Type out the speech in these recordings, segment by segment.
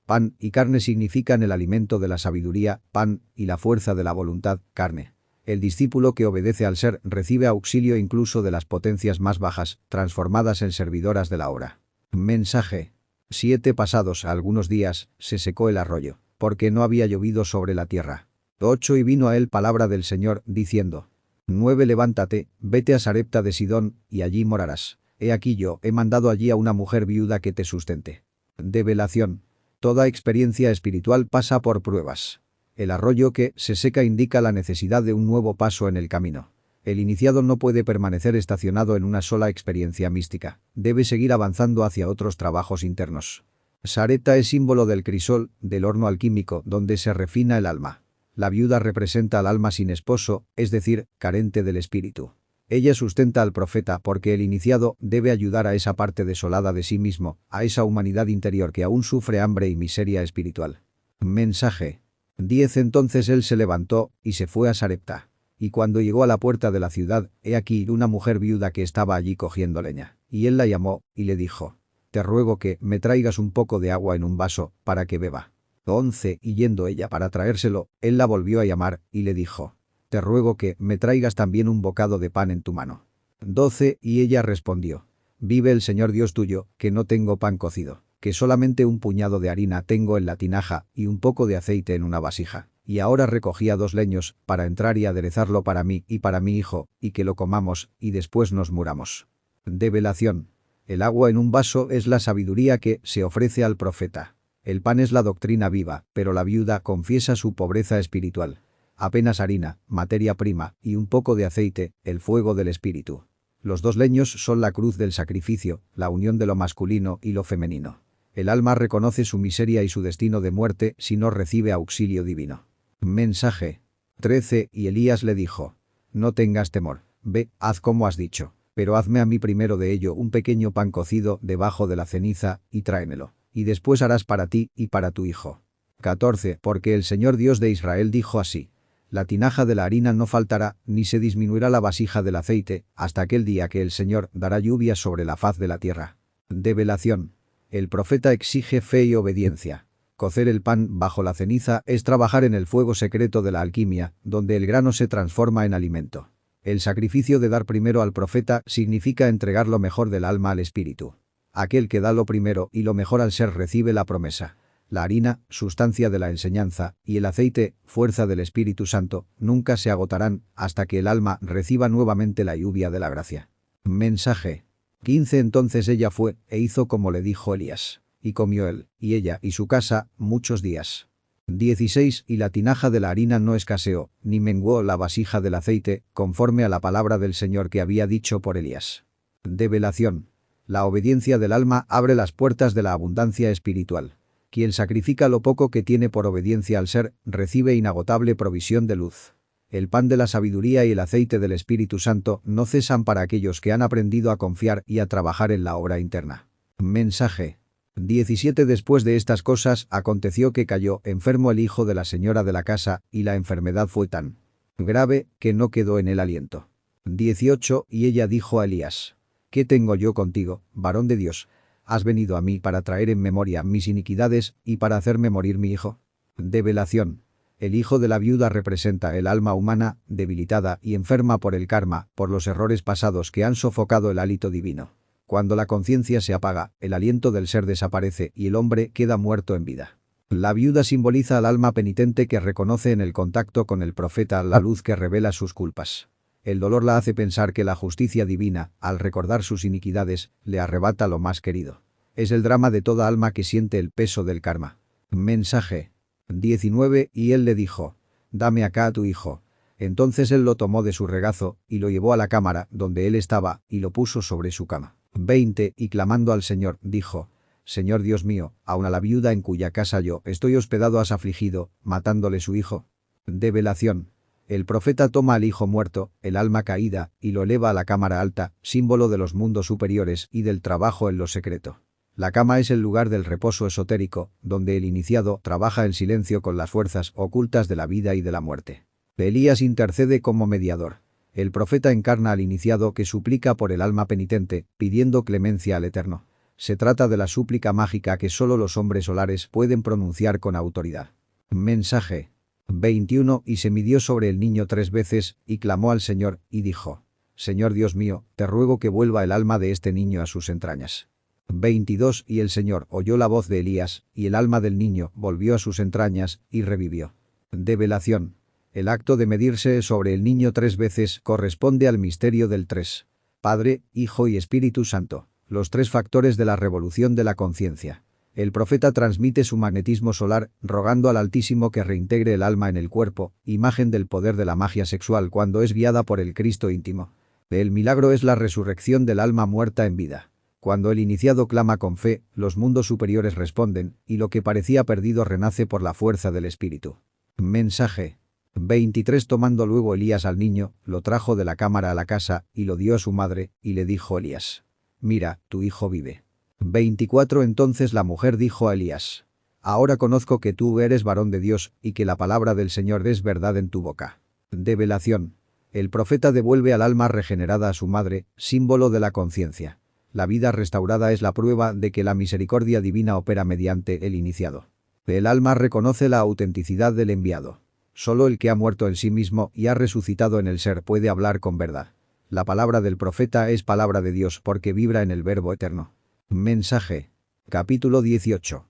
Pan y carne significan el alimento de la sabiduría, pan, y la fuerza de la voluntad, carne. El discípulo que obedece al ser recibe auxilio incluso de las potencias más bajas, transformadas en servidoras de la hora. Mensaje. 7 Pasados algunos días, se secó el arroyo, porque no había llovido sobre la tierra. 8 Y vino a él palabra del Señor, diciendo: 9 Levántate, vete a Sarepta de Sidón, y allí morarás. He aquí yo he mandado allí a una mujer viuda que te sustente. Develación. Toda experiencia espiritual pasa por pruebas. El arroyo que se seca indica la necesidad de un nuevo paso en el camino. El iniciado no puede permanecer estacionado en una sola experiencia mística. Debe seguir avanzando hacia otros trabajos internos. Sarepta es símbolo del crisol, del horno alquímico, donde se refina el alma. La viuda representa al alma sin esposo, es decir, carente del espíritu. Ella sustenta al profeta porque el iniciado debe ayudar a esa parte desolada de sí mismo, a esa humanidad interior que aún sufre hambre y miseria espiritual. Mensaje. 10 Entonces él se levantó y se fue a Sarepta. Y cuando llegó a la puerta de la ciudad, he aquí una mujer viuda que estaba allí cogiendo leña. Y él la llamó y le dijo: te ruego que me traigas un poco de agua en un vaso, para que beba. 11 Y yendo ella para traérselo, él la volvió a llamar y le dijo: te ruego que me traigas también un bocado de pan en tu mano. 12 Y ella respondió: vive el Señor Dios tuyo, que no tengo pan cocido, que solamente un puñado de harina tengo en la tinaja y un poco de aceite en una vasija. Y ahora recogía 2 leños, para entrar y aderezarlo para mí y para mi hijo, y que lo comamos, y después nos muramos. Develación. El agua en un vaso es la sabiduría que se ofrece al profeta. El pan es la doctrina viva, pero la viuda confiesa su pobreza espiritual. Apenas harina, materia prima, y un poco de aceite, el fuego del espíritu. Los 2 leños son la cruz del sacrificio, la unión de lo masculino y lo femenino. El alma reconoce su miseria y su destino de muerte si no recibe auxilio divino. Mensaje. 13 Y Elías le dijo: no tengas temor, ve, haz como has dicho, pero hazme a mí primero de ello un pequeño pan cocido debajo de la ceniza, y tráemelo, y después harás para ti y para tu hijo. 14 Porque el Señor Dios de Israel dijo así: la tinaja de la harina no faltará, ni se disminuirá la vasija del aceite, hasta aquel día que el Señor dará lluvia sobre la faz de la tierra. Develación. El profeta exige fe y obediencia. Cocer el pan bajo la ceniza es trabajar en el fuego secreto de la alquimia, donde el grano se transforma en alimento. El sacrificio de dar primero al profeta significa entregar lo mejor del alma al espíritu. Aquel que da lo primero y lo mejor al ser recibe la promesa. La harina, sustancia de la enseñanza, y el aceite, fuerza del Espíritu Santo, nunca se agotarán hasta que el alma reciba nuevamente la lluvia de la gracia. Mensaje. 15 Entonces ella fue e hizo como le dijo Elías, y comió él, y ella y su casa, muchos días. 16 Y la tinaja de la harina no escaseó, ni menguó la vasija del aceite, conforme a la palabra del Señor que había dicho por Elías. Develación. La obediencia del alma abre las puertas de la abundancia espiritual. Quien sacrifica lo poco que tiene por obediencia al ser, recibe inagotable provisión de luz. El pan de la sabiduría y el aceite del Espíritu Santo no cesan para aquellos que han aprendido a confiar y a trabajar en la obra interna. Mensaje. 17 Después de estas cosas, aconteció que cayó enfermo el hijo de la señora de la casa, y la enfermedad fue tan grave que no quedó en él aliento. 18 Y ella dijo a Elías: ¿qué tengo yo contigo, varón de Dios? ¿Has venido a mí para traer en memoria mis iniquidades y para hacerme morir mi hijo? Develación. El hijo de la viuda representa el alma humana, debilitada y enferma por el karma, por los errores pasados que han sofocado el hálito divino. Cuando la conciencia se apaga, el aliento del ser desaparece y el hombre queda muerto en vida. La viuda simboliza al alma penitente que reconoce en el contacto con el profeta la luz que revela sus culpas. El dolor la hace pensar que la justicia divina, al recordar sus iniquidades, le arrebata lo más querido. Es el drama de toda alma que siente el peso del karma. Mensaje. 19 Y él le dijo: dame acá a tu hijo. Entonces él lo tomó de su regazo, y lo llevó a la cámara donde él estaba, y lo puso sobre su cama. 20 Y clamando al Señor, dijo: Señor Dios mío, aun a la viuda en cuya casa yo estoy hospedado has afligido, matándole su hijo. Develación. El profeta toma al hijo muerto, el alma caída, y lo eleva a la cámara alta, símbolo de los mundos superiores y del trabajo en lo secreto. La cama es el lugar del reposo esotérico, donde el iniciado trabaja en silencio con las fuerzas ocultas de la vida y de la muerte. Elías intercede como mediador. El profeta encarna al iniciado que suplica por el alma penitente, pidiendo clemencia al Eterno. Se trata de la súplica mágica que solo los hombres solares pueden pronunciar con autoridad. Mensaje 21. Y se midió sobre el niño 3 veces, y clamó al Señor, y dijo: Señor Dios mío, te ruego que vuelva el alma de este niño a sus entrañas. 22. Y el Señor oyó la voz de Elías, y el alma del niño volvió a sus entrañas, y revivió. Develación. El acto de medirse sobre el niño 3 veces corresponde al misterio del 3. Padre, Hijo y Espíritu Santo, los 3 factores de la revolución de la conciencia. El profeta transmite su magnetismo solar, rogando al Altísimo que reintegre el alma en el cuerpo, imagen del poder de la magia sexual cuando es guiada por el Cristo íntimo. El milagro es la resurrección del alma muerta en vida. Cuando el iniciado clama con fe, los mundos superiores responden, y lo que parecía perdido renace por la fuerza del Espíritu. Mensaje 23. Tomando luego Elías al niño, lo trajo de la cámara a la casa, y lo dio a su madre, y le dijo Elías: Mira, tu hijo vive. 24. Entonces la mujer dijo a Elías: Ahora conozco que tú eres varón de Dios, y que la palabra del Señor es verdad en tu boca. Develación. El profeta devuelve al alma regenerada a su madre, símbolo de la conciencia. La vida restaurada es la prueba de que la misericordia divina opera mediante el iniciado. El alma reconoce la autenticidad del enviado. Solo el que ha muerto en sí mismo y ha resucitado en el ser puede hablar con verdad. La palabra del profeta es palabra de Dios porque vibra en el Verbo eterno. Mensaje. Capítulo 18.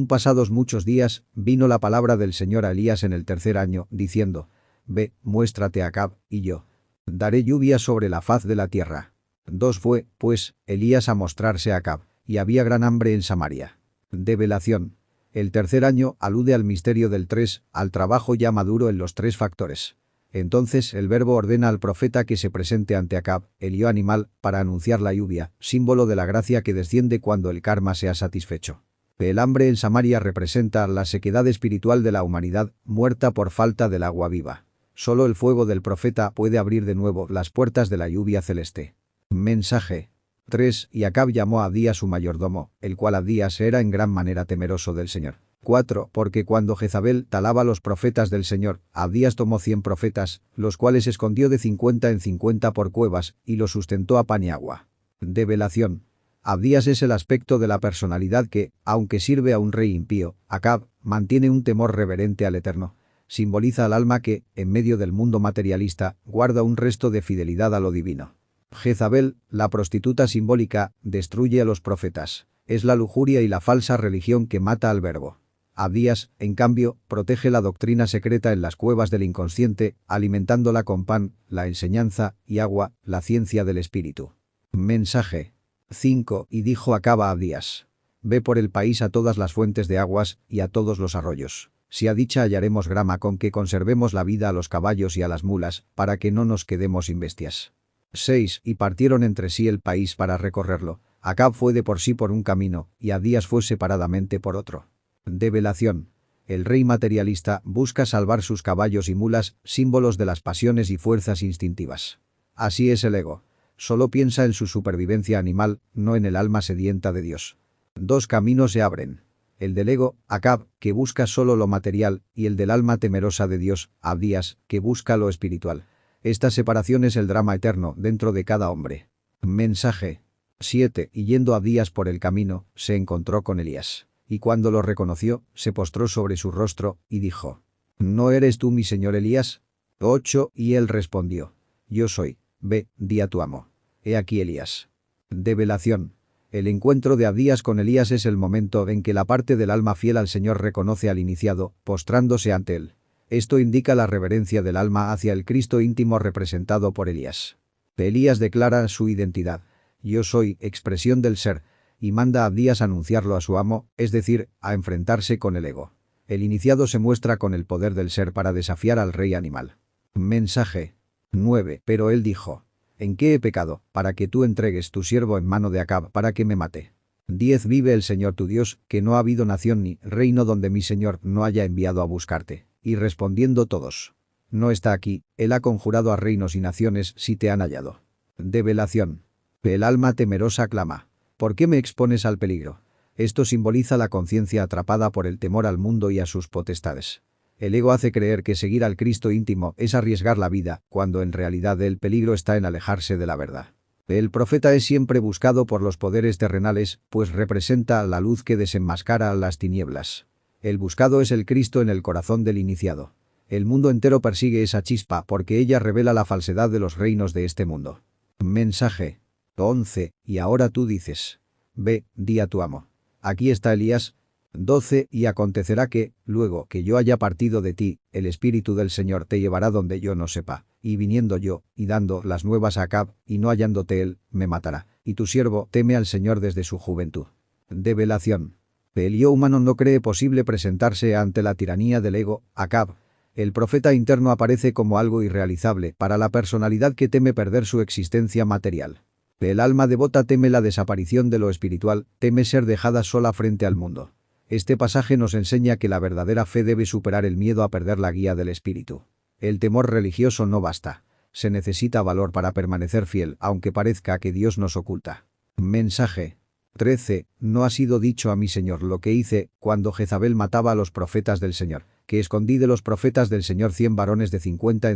Pasados muchos días, vino la palabra del Señor a Elías en el 3er año, diciendo: Ve, muéstrate a Acab, y yo daré lluvia sobre la faz de la tierra. 2. Fue, pues, Elías a mostrarse a Acab, y había gran hambre en Samaria. Develación. El 3er año alude al misterio del 3, al trabajo ya maduro en los 3 factores. Entonces el Verbo ordena al profeta que se presente ante Acab, el yo animal, para anunciar la lluvia, símbolo de la gracia que desciende cuando el karma se ha satisfecho. El hambre en Samaria representa la sequedad espiritual de la humanidad, muerta por falta del agua viva. Solo el fuego del profeta puede abrir de nuevo las puertas de la lluvia celeste. Mensaje 3. Y Acab llamó a Abdías su mayordomo, el cual Abdías era en gran manera temeroso del Señor. 4. Porque cuando Jezabel talaba los profetas del Señor, Abdías tomó 100 profetas, los cuales escondió de 50 en 50 por cuevas, y los sustentó a pan y agua. Develación. Abdías es el aspecto de la personalidad que, aunque sirve a un rey impío, Acab mantiene un temor reverente al Eterno. Simboliza al alma que, en medio del mundo materialista, guarda un resto de fidelidad a lo divino. Jezabel, la prostituta simbólica, destruye a los profetas. Es la lujuria y la falsa religión que mata al Verbo. Abdías, en cambio, protege la doctrina secreta en las cuevas del inconsciente, alimentándola con pan, la enseñanza, y agua, la ciencia del espíritu. Mensaje 5. Y dijo Acab a Abdías: Ve por el país a todas las fuentes de aguas, y a todos los arroyos. Si a dicha hallaremos grama con que conservemos la vida a los caballos y a las mulas, para que no nos quedemos sin bestias. 6. Y partieron entre sí el país para recorrerlo. Acab fue de por sí por un camino, y Abdías fue separadamente por otro. Develación. El rey materialista busca salvar sus caballos y mulas, símbolos de las pasiones y fuerzas instintivas. Así es el ego. Solo piensa en su supervivencia animal, no en el alma sedienta de Dios. 2 caminos se abren. El del ego, Acab, que busca solo lo material, y el del alma temerosa de Dios, Abdías, que busca lo espiritual. Esta separación es el drama eterno dentro de cada hombre. Mensaje 7. Y yendo Abdías por el camino, se encontró con Elías. Y cuando lo reconoció, se postró sobre su rostro, y dijo: ¿No eres tú mi señor Elías? 8. Y él respondió: Yo soy. Ve, di a tu amo. He aquí Elías. Develación. El encuentro de Abdías con Elías es el momento en que la parte del alma fiel al Señor reconoce al iniciado, postrándose ante él. Esto indica la reverencia del alma hacia el Cristo íntimo representado por Elías. Elías declara su identidad. Yo soy, expresión del ser, y manda a Abdías anunciarlo a su amo, es decir, a enfrentarse con el ego. El iniciado se muestra con el poder del ser para desafiar al rey animal. Mensaje 9. Pero él dijo: ¿En qué he pecado, para que tú entregues tu siervo en mano de Acab para que me mate? 10. Vive el Señor tu Dios, que no ha habido nación ni reino donde mi Señor no haya enviado a buscarte. Y respondiendo todos: No está aquí, él ha conjurado a reinos y naciones si te han hallado. Develación. El alma temerosa clama: ¿Por qué me expones al peligro? Esto simboliza la conciencia atrapada por el temor al mundo y a sus potestades. El ego hace creer que seguir al Cristo íntimo es arriesgar la vida, cuando en realidad el peligro está en alejarse de la verdad. El profeta es siempre buscado por los poderes terrenales, pues representa la luz que desenmascara las tinieblas. El buscado es el Cristo en el corazón del iniciado. El mundo entero persigue esa chispa porque ella revela la falsedad de los reinos de este mundo. Mensaje 11. Y ahora tú dices: ve, di a tu amo. Aquí está Elías. 12. Y acontecerá que, luego que yo haya partido de ti, el Espíritu del Señor te llevará donde yo no sepa, y viniendo yo, y dando las nuevas a Acab, y no hallándote él, me matará. Y tu siervo teme al Señor desde su juventud. Develación. El yo humano no cree posible presentarse ante la tiranía del ego, Acab. El profeta interno aparece como algo irrealizable para la personalidad que teme perder su existencia material. El alma devota teme la desaparición de lo espiritual, teme ser dejada sola frente al mundo. Este pasaje nos enseña que la verdadera fe debe superar el miedo a perder la guía del espíritu. El temor religioso no basta. Se necesita valor para permanecer fiel, aunque parezca que Dios nos oculta. Mensaje 13. No ha sido dicho a mi Señor lo que hice cuando Jezabel mataba a los profetas del Señor, que escondí de los profetas del Señor 100 varones de 50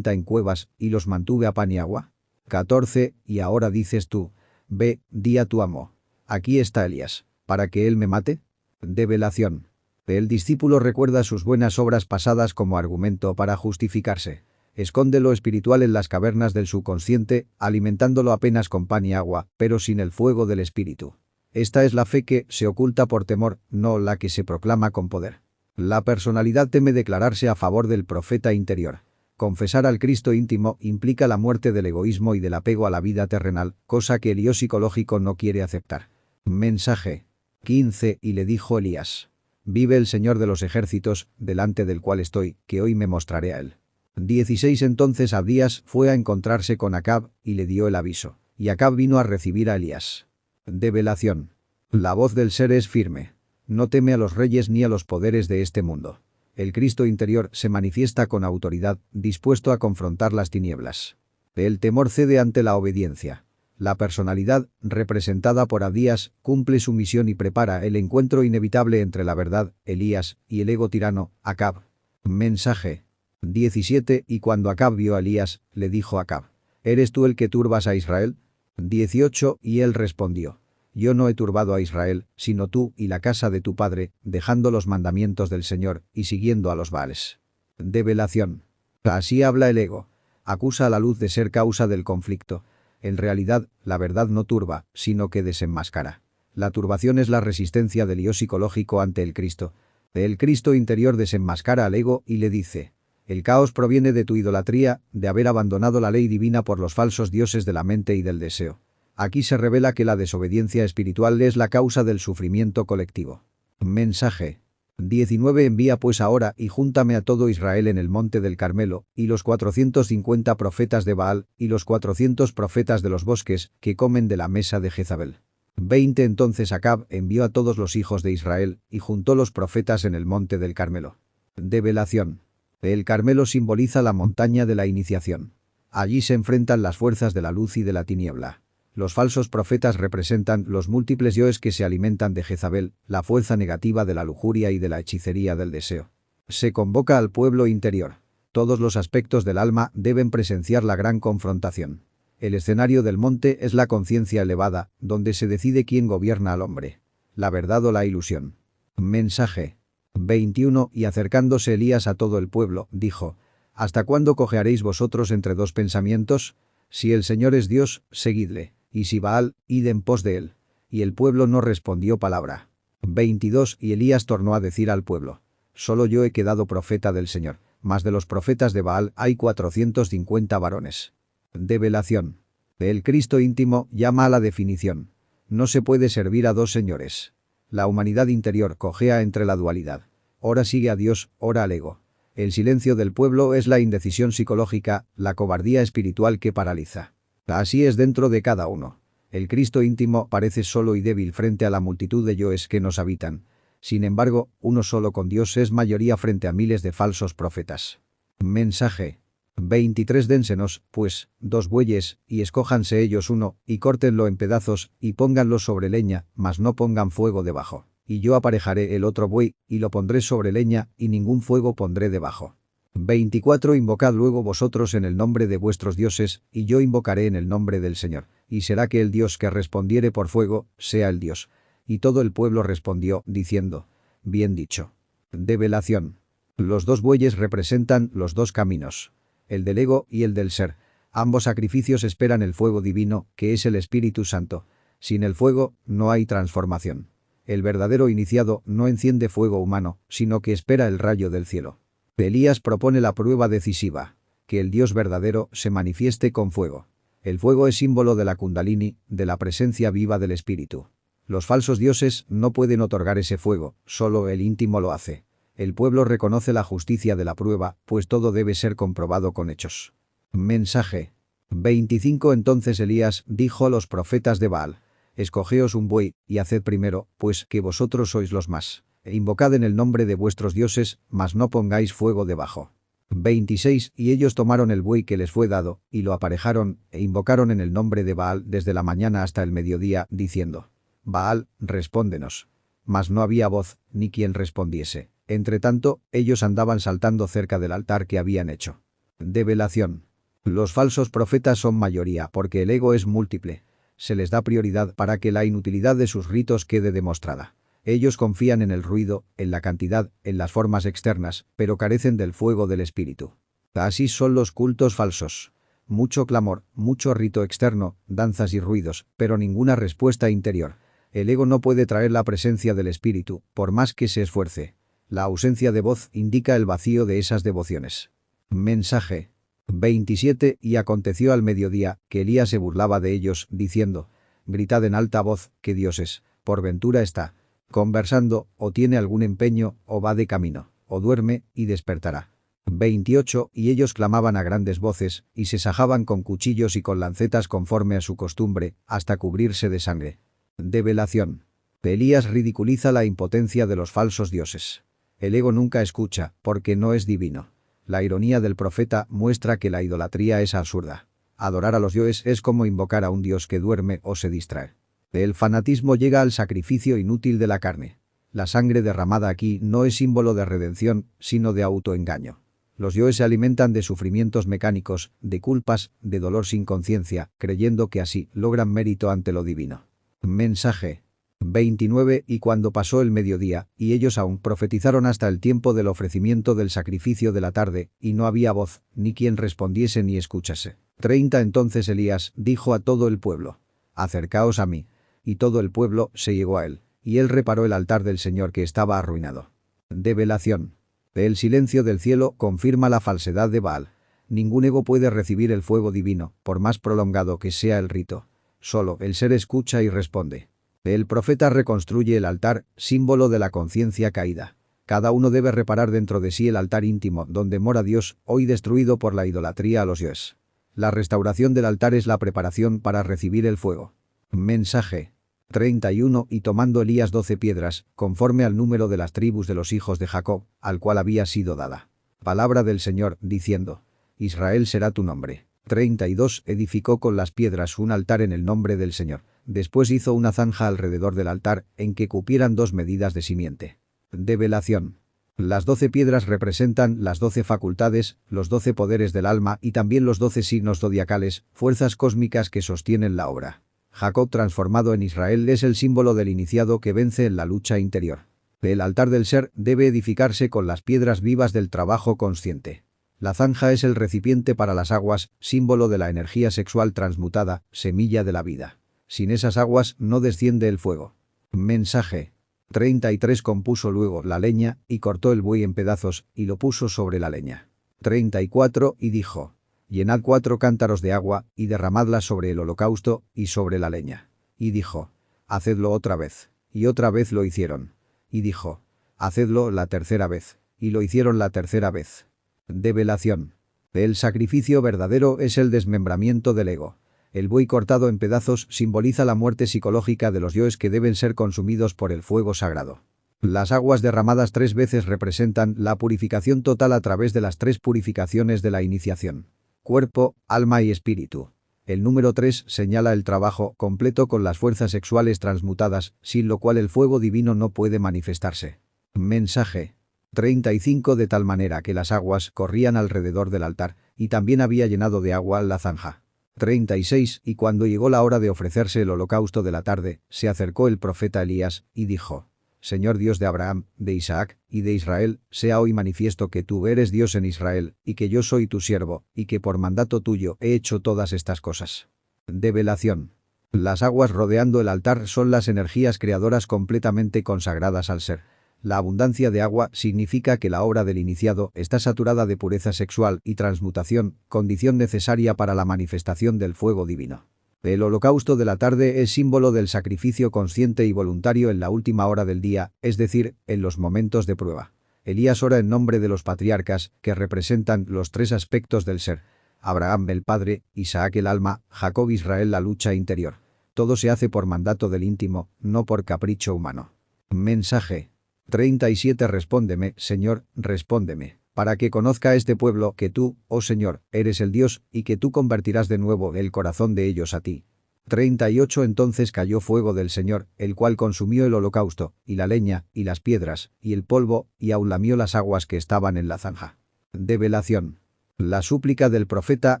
en cuevas, y los mantuve a pan y agua. 14. Y ahora dices tú: ve, di a tu amo. Aquí está Elías, ¿para que él me mate? Develación. El discípulo recuerda sus buenas obras pasadas como argumento para justificarse. Esconde lo espiritual en las cavernas del subconsciente, alimentándolo apenas con pan y agua, pero sin el fuego del espíritu. Esta es la fe que se oculta por temor, no la que se proclama con poder. La personalidad teme declararse a favor del profeta interior. Confesar al Cristo íntimo implica la muerte del egoísmo y del apego a la vida terrenal, cosa que el yo psicológico no quiere aceptar. Mensaje 15. Y le dijo Elías: vive el Señor de los ejércitos, delante del cual estoy, que hoy me mostraré a él. 16. Entonces Abdías fue a encontrarse con Acab, y le dio el aviso. Y Acab vino a recibir a Elías. Develación. La voz del ser es firme. No teme a los reyes ni a los poderes de este mundo. El Cristo interior se manifiesta con autoridad, dispuesto a confrontar las tinieblas. El temor cede ante la obediencia. La personalidad, representada por Abdías, cumple su misión y prepara el encuentro inevitable entre la verdad, Elías, y el ego tirano, Acab. Mensaje 17. Y cuando Acab vio a Elías, le dijo a Acab: ¿eres tú el que turbas a Israel? 18. Y él respondió: yo no he turbado a Israel, sino tú y la casa de tu padre, dejando los mandamientos del Señor y siguiendo a los Baales. Develación. Así habla el ego. Acusa a la luz de ser causa del conflicto. En realidad, la verdad no turba, sino que desenmascara. La turbación es la resistencia del yo psicológico ante el Cristo. El Cristo interior desenmascara al ego y le dice: el caos proviene de tu idolatría, de haber abandonado la ley divina por los falsos dioses de la mente y del deseo. Aquí se revela que la desobediencia espiritual es la causa del sufrimiento colectivo. Mensaje 19. Envía pues ahora y júntame a todo Israel en el monte del Carmelo, y los 450 profetas de Baal, y los 400 profetas de los bosques, que comen de la mesa de Jezabel. 20. Entonces Acab envió a todos los hijos de Israel, y juntó los profetas en el monte del Carmelo. Develación. El Carmelo simboliza la montaña de la iniciación. Allí se enfrentan las fuerzas de la luz y de la tiniebla. Los falsos profetas representan los múltiples yoes que se alimentan de Jezabel, la fuerza negativa de la lujuria y de la hechicería del deseo. Se convoca al pueblo interior. Todos los aspectos del alma deben presenciar la gran confrontación. El escenario del monte es la conciencia elevada, donde se decide quién gobierna al hombre. La verdad o la ilusión. Mensaje 21. Y acercándose Elías a todo el pueblo, dijo: ¿hasta cuándo cojearéis vosotros entre dos pensamientos? Si el Señor es Dios, seguidle, y si Baal, id en pos de él. Y el pueblo no respondió palabra. 22. Y Elías tornó a decir al pueblo: solo yo he quedado profeta del Señor, mas de los profetas de Baal hay 450 varones. Develación. El Cristo íntimo llama a la definición. No se puede servir a dos señores. La humanidad interior cojea entre la dualidad. Ora sigue a Dios, ora al ego. El silencio del pueblo es la indecisión psicológica, la cobardía espiritual que paraliza. Así es dentro de cada uno. El Cristo íntimo parece solo y débil frente a la multitud de yoes que nos habitan. Sin embargo, uno solo con Dios es mayoría frente a miles de falsos profetas. Mensaje 23. Dénsenos, pues, 2 bueyes, y escójanse ellos uno, y córtenlo en pedazos, y pónganlo sobre leña, mas no pongan fuego debajo. Y yo aparejaré el otro buey, y lo pondré sobre leña, y ningún fuego pondré debajo. 24. Invocad luego vosotros en el nombre de vuestros dioses, y yo invocaré en el nombre del Señor. Y será que el Dios que respondiere por fuego, sea el Dios. Y todo el pueblo respondió, diciendo: bien dicho. Develación. Los dos bueyes representan los dos caminos. El del ego y el del ser. Ambos sacrificios esperan el fuego divino, que es el Espíritu Santo. Sin el fuego, no hay transformación. El verdadero iniciado no enciende fuego humano, sino que espera el rayo del cielo. Elías propone la prueba decisiva: que el Dios verdadero se manifieste con fuego. El fuego es símbolo de la Kundalini, de la presencia viva del Espíritu. Los falsos dioses no pueden otorgar ese fuego, solo el íntimo lo hace. El pueblo reconoce la justicia de la prueba, pues todo debe ser comprobado con hechos. Mensaje 25. Entonces Elías dijo a los profetas de Baal: escogeos un buey, y haced primero, pues que vosotros sois los más. E invocad en el nombre de vuestros dioses, mas no pongáis fuego debajo. 26. Y ellos tomaron el buey que les fue dado, y lo aparejaron, e invocaron en el nombre de Baal desde la mañana hasta el mediodía, diciendo: Baal, respóndenos. Mas no había voz, ni quien respondiese. Entretanto, ellos andaban saltando cerca del altar que habían hecho. Develación. Los falsos profetas son mayoría porque el ego es múltiple. Se les da prioridad para que la inutilidad de sus ritos quede demostrada. Ellos confían en el ruido, en la cantidad, en las formas externas, pero carecen del fuego del espíritu. Así son los cultos falsos. Mucho clamor, mucho rito externo, danzas y ruidos, pero ninguna respuesta interior. El ego no puede traer la presencia del espíritu, por más que se esfuerce. La ausencia de voz indica el vacío de esas devociones. Mensaje 27. Y aconteció al mediodía, que Elías se burlaba de ellos, diciendo: gritad en alta voz, que Dios es, por ventura está conversando, o tiene algún empeño, o va de camino, o duerme, y despertará. 28. Y ellos clamaban a grandes voces, y se sajaban con cuchillos y con lancetas conforme a su costumbre, hasta cubrirse de sangre. Develación. Elías ridiculiza la impotencia de los falsos dioses. El ego nunca escucha, porque no es divino. La ironía del profeta muestra que la idolatría es absurda. Adorar a los dioses es como invocar a un dios que duerme o se distrae. El fanatismo llega al sacrificio inútil de la carne. La sangre derramada aquí no es símbolo de redención, sino de autoengaño. Los dioses se alimentan de sufrimientos mecánicos, de culpas, de dolor sin conciencia, creyendo que así logran mérito ante lo divino. Mensaje 29. Y cuando pasó el mediodía, y ellos aún profetizaron hasta el tiempo del ofrecimiento del sacrificio de la tarde, y no había voz, ni quien respondiese ni escuchase. 30. Entonces Elías dijo a todo el pueblo: acercaos a mí. Y todo el pueblo se llegó a él, y él reparó el altar del Señor que estaba arruinado. Develación. El silencio del cielo confirma la falsedad de Baal. Ningún ego puede recibir el fuego divino, por más prolongado que sea el rito. Solo el ser escucha y responde. El profeta reconstruye el altar, símbolo de la conciencia caída. Cada uno debe reparar dentro de sí el altar íntimo donde mora Dios, hoy destruido por la idolatría a los dioses. La restauración del altar es la preparación para recibir el fuego. Mensaje 31. Y tomando Elías 12 piedras, conforme al número de las tribus de los hijos de Jacob, al cual había sido dada palabra del Señor, diciendo: Israel será tu nombre. 32. Edificó con las piedras un altar en el nombre del Señor. Después hizo una zanja alrededor del altar, en que cupieran 2 medidas de simiente. Develación. Las 12 piedras representan las 12 facultades, los 12 poderes del alma y también los 12 signos zodiacales, fuerzas cósmicas que sostienen la obra. Jacob transformado en Israel es el símbolo del iniciado que vence en la lucha interior. El altar del ser debe edificarse con las piedras vivas del trabajo consciente. La zanja es el recipiente para las aguas, símbolo de la energía sexual transmutada, semilla de la vida. Sin esas aguas no desciende el fuego. Mensaje 33. Compuso luego la leña, y cortó el buey en pedazos, y lo puso sobre la leña. 34. Y dijo: llenad 4 cántaros de agua, y derramadla sobre el holocausto, y sobre la leña. Y dijo: hacedlo otra vez. Y otra vez lo hicieron. Y dijo: hacedlo la tercera vez. Y lo hicieron la tercera vez. Develación. El sacrificio verdadero es el desmembramiento del ego. El buey cortado en pedazos simboliza la muerte psicológica de los yoes que deben ser consumidos por el fuego sagrado. Las aguas derramadas 3 veces representan la purificación total a través de las 3 purificaciones de la iniciación: cuerpo, alma y espíritu. El número 3 señala el trabajo completo con las fuerzas sexuales transmutadas, sin lo cual el fuego divino no puede manifestarse. Mensaje 35. De tal manera que las aguas corrían alrededor del altar, y también había llenado de agua la zanja. 36. Y cuando llegó la hora de ofrecerse el holocausto de la tarde, se acercó el profeta Elías, y dijo: Señor Dios de Abraham, de Isaac, y de Israel, sea hoy manifiesto que tú eres Dios en Israel, y que yo soy tu siervo, y que por mandato tuyo he hecho todas estas cosas. Develación. Las aguas rodeando el altar son las energías creadoras completamente consagradas al ser. La abundancia de agua significa que la obra del iniciado está saturada de pureza sexual y transmutación, condición necesaria para la manifestación del fuego divino. El holocausto de la tarde es símbolo del sacrificio consciente y voluntario en la última hora del día, es decir, en los momentos de prueba. Elías ora en nombre de los patriarcas, que representan los tres aspectos del ser. Abraham el padre, Isaac el alma, Jacob Israel la lucha interior. Todo se hace por mandato del íntimo, no por capricho humano. Mensaje. 37. Respóndeme, Señor, respóndeme, para que conozca este pueblo que tú, oh Señor, eres el Dios, y que tú convertirás de nuevo el corazón de ellos a ti. 38. Entonces cayó fuego del Señor, el cual consumió el holocausto, y la leña, y las piedras, y el polvo, y aun lamió las aguas que estaban en la zanja. Develación. La súplica del profeta